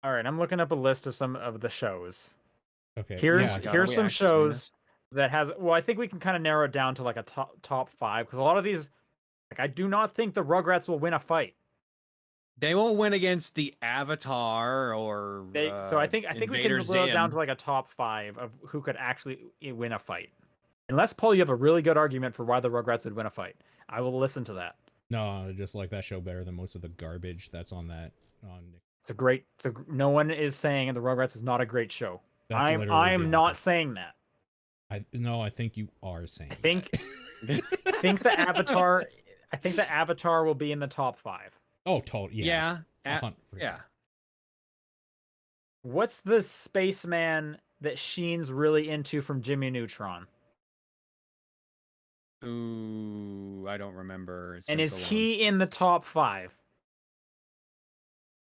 All right. I'm looking up a list of some of the shows. Okay. Here's some shows that has. Well, I think we can kind of narrow it down to like a top 5 because a lot of these, like, I do not think the Rugrats will win a fight. They won't win against the Avatar or. So I think we can boil it down to like a top 5 of who could actually win a fight. Unless, Paul, you have a really good argument for why the Rugrats would win a fight, I will listen to that. No, I just like that show better than most of the garbage that's on that. No one is saying the Rugrats is not a great show. I'm not saying that. I think you are saying. I think the Avatar. I think the Avatar will be in the top 5. Oh, totally. Yeah. Yeah. What's the spaceman that Sheen's really into from Jimmy Neutron? Ooh, I don't remember. And is he in the top 5?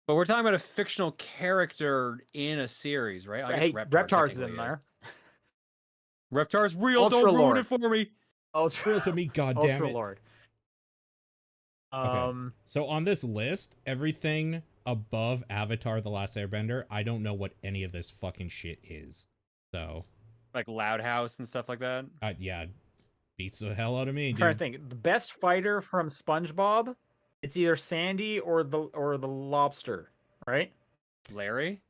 But we're talking about a fictional character in a series, right? I guess Reptar's in there. Reptar's real. Ultra Don't ruin Lord. it for me. Ultra, Real to me, goddamn Ultra it. Lord. Okay. So on this list, everything above Avatar: The Last Airbender, I don't know what any of this fucking shit is. So, Like Loud House and stuff like that. yeah, beats the hell out of me, I'm dude. trying to think. The best fighter from SpongeBob, it's either Sandy or the lobster, right? Larry.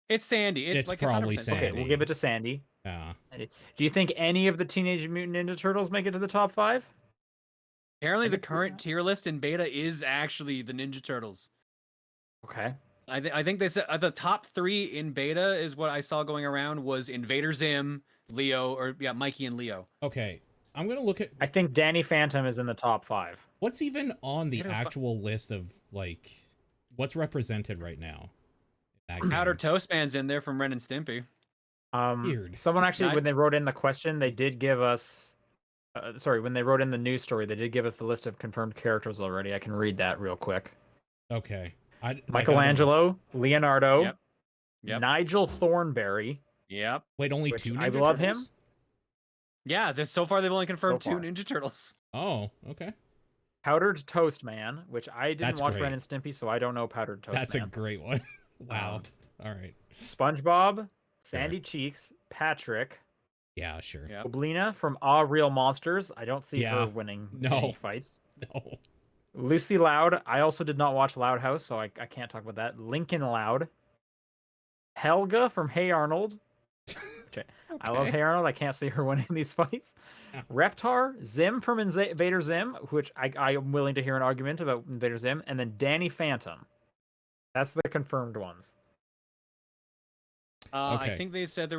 It's Sandy. It's like probably 100% Sandy. Okay, we'll give it to Sandy. Yeah. Do you think any of the Teenage Mutant Ninja Turtles make it to the top 5? Apparently, I the guess current tier list in beta is actually the Ninja Turtles. Okay. I think they said the top 3 in beta is what I saw going around was Invader Zim, Leo, or Mikey and Leo. Okay, I'm gonna look at. I think Danny Phantom is in the top 5. What's even on the It was actual list of like what's represented right now? Powder Toast Man's in there from Ren and Stimpy. Weird. Someone actually, when they wrote in the question, they did give us. When they wrote in the news story, they did give us the list of confirmed characters already. I can read that real quick. Okay. Michelangelo, Leonardo, Yep. Nigel Thornberry. Yep. Wait, only 2 Ninja I love Turtles? him. Yeah, so far they've only confirmed So 2 Ninja Turtles. Oh, okay. Powdered Toast Man, which I didn't That's watch great. Ren and Stimpy, so I don't know Powdered Toast That's Man. a great one. Wow. All right. SpongeBob, Sandy Cheeks, Patrick. Yeah, sure. Yep. Oblina from Ah Real Monsters. I don't see her winning any fights. No. Lucy Loud. I also did not watch Loud House, so I can't talk about that. Lincoln Loud. Helga from Hey Arnold. Okay. I love Hey Arnold. I can't see her winning these fights. Yeah. Reptar. Zim from Invader Zim, which I am willing to hear an argument about Invader Zim. And then Danny Phantom. That's the confirmed ones. I think they said there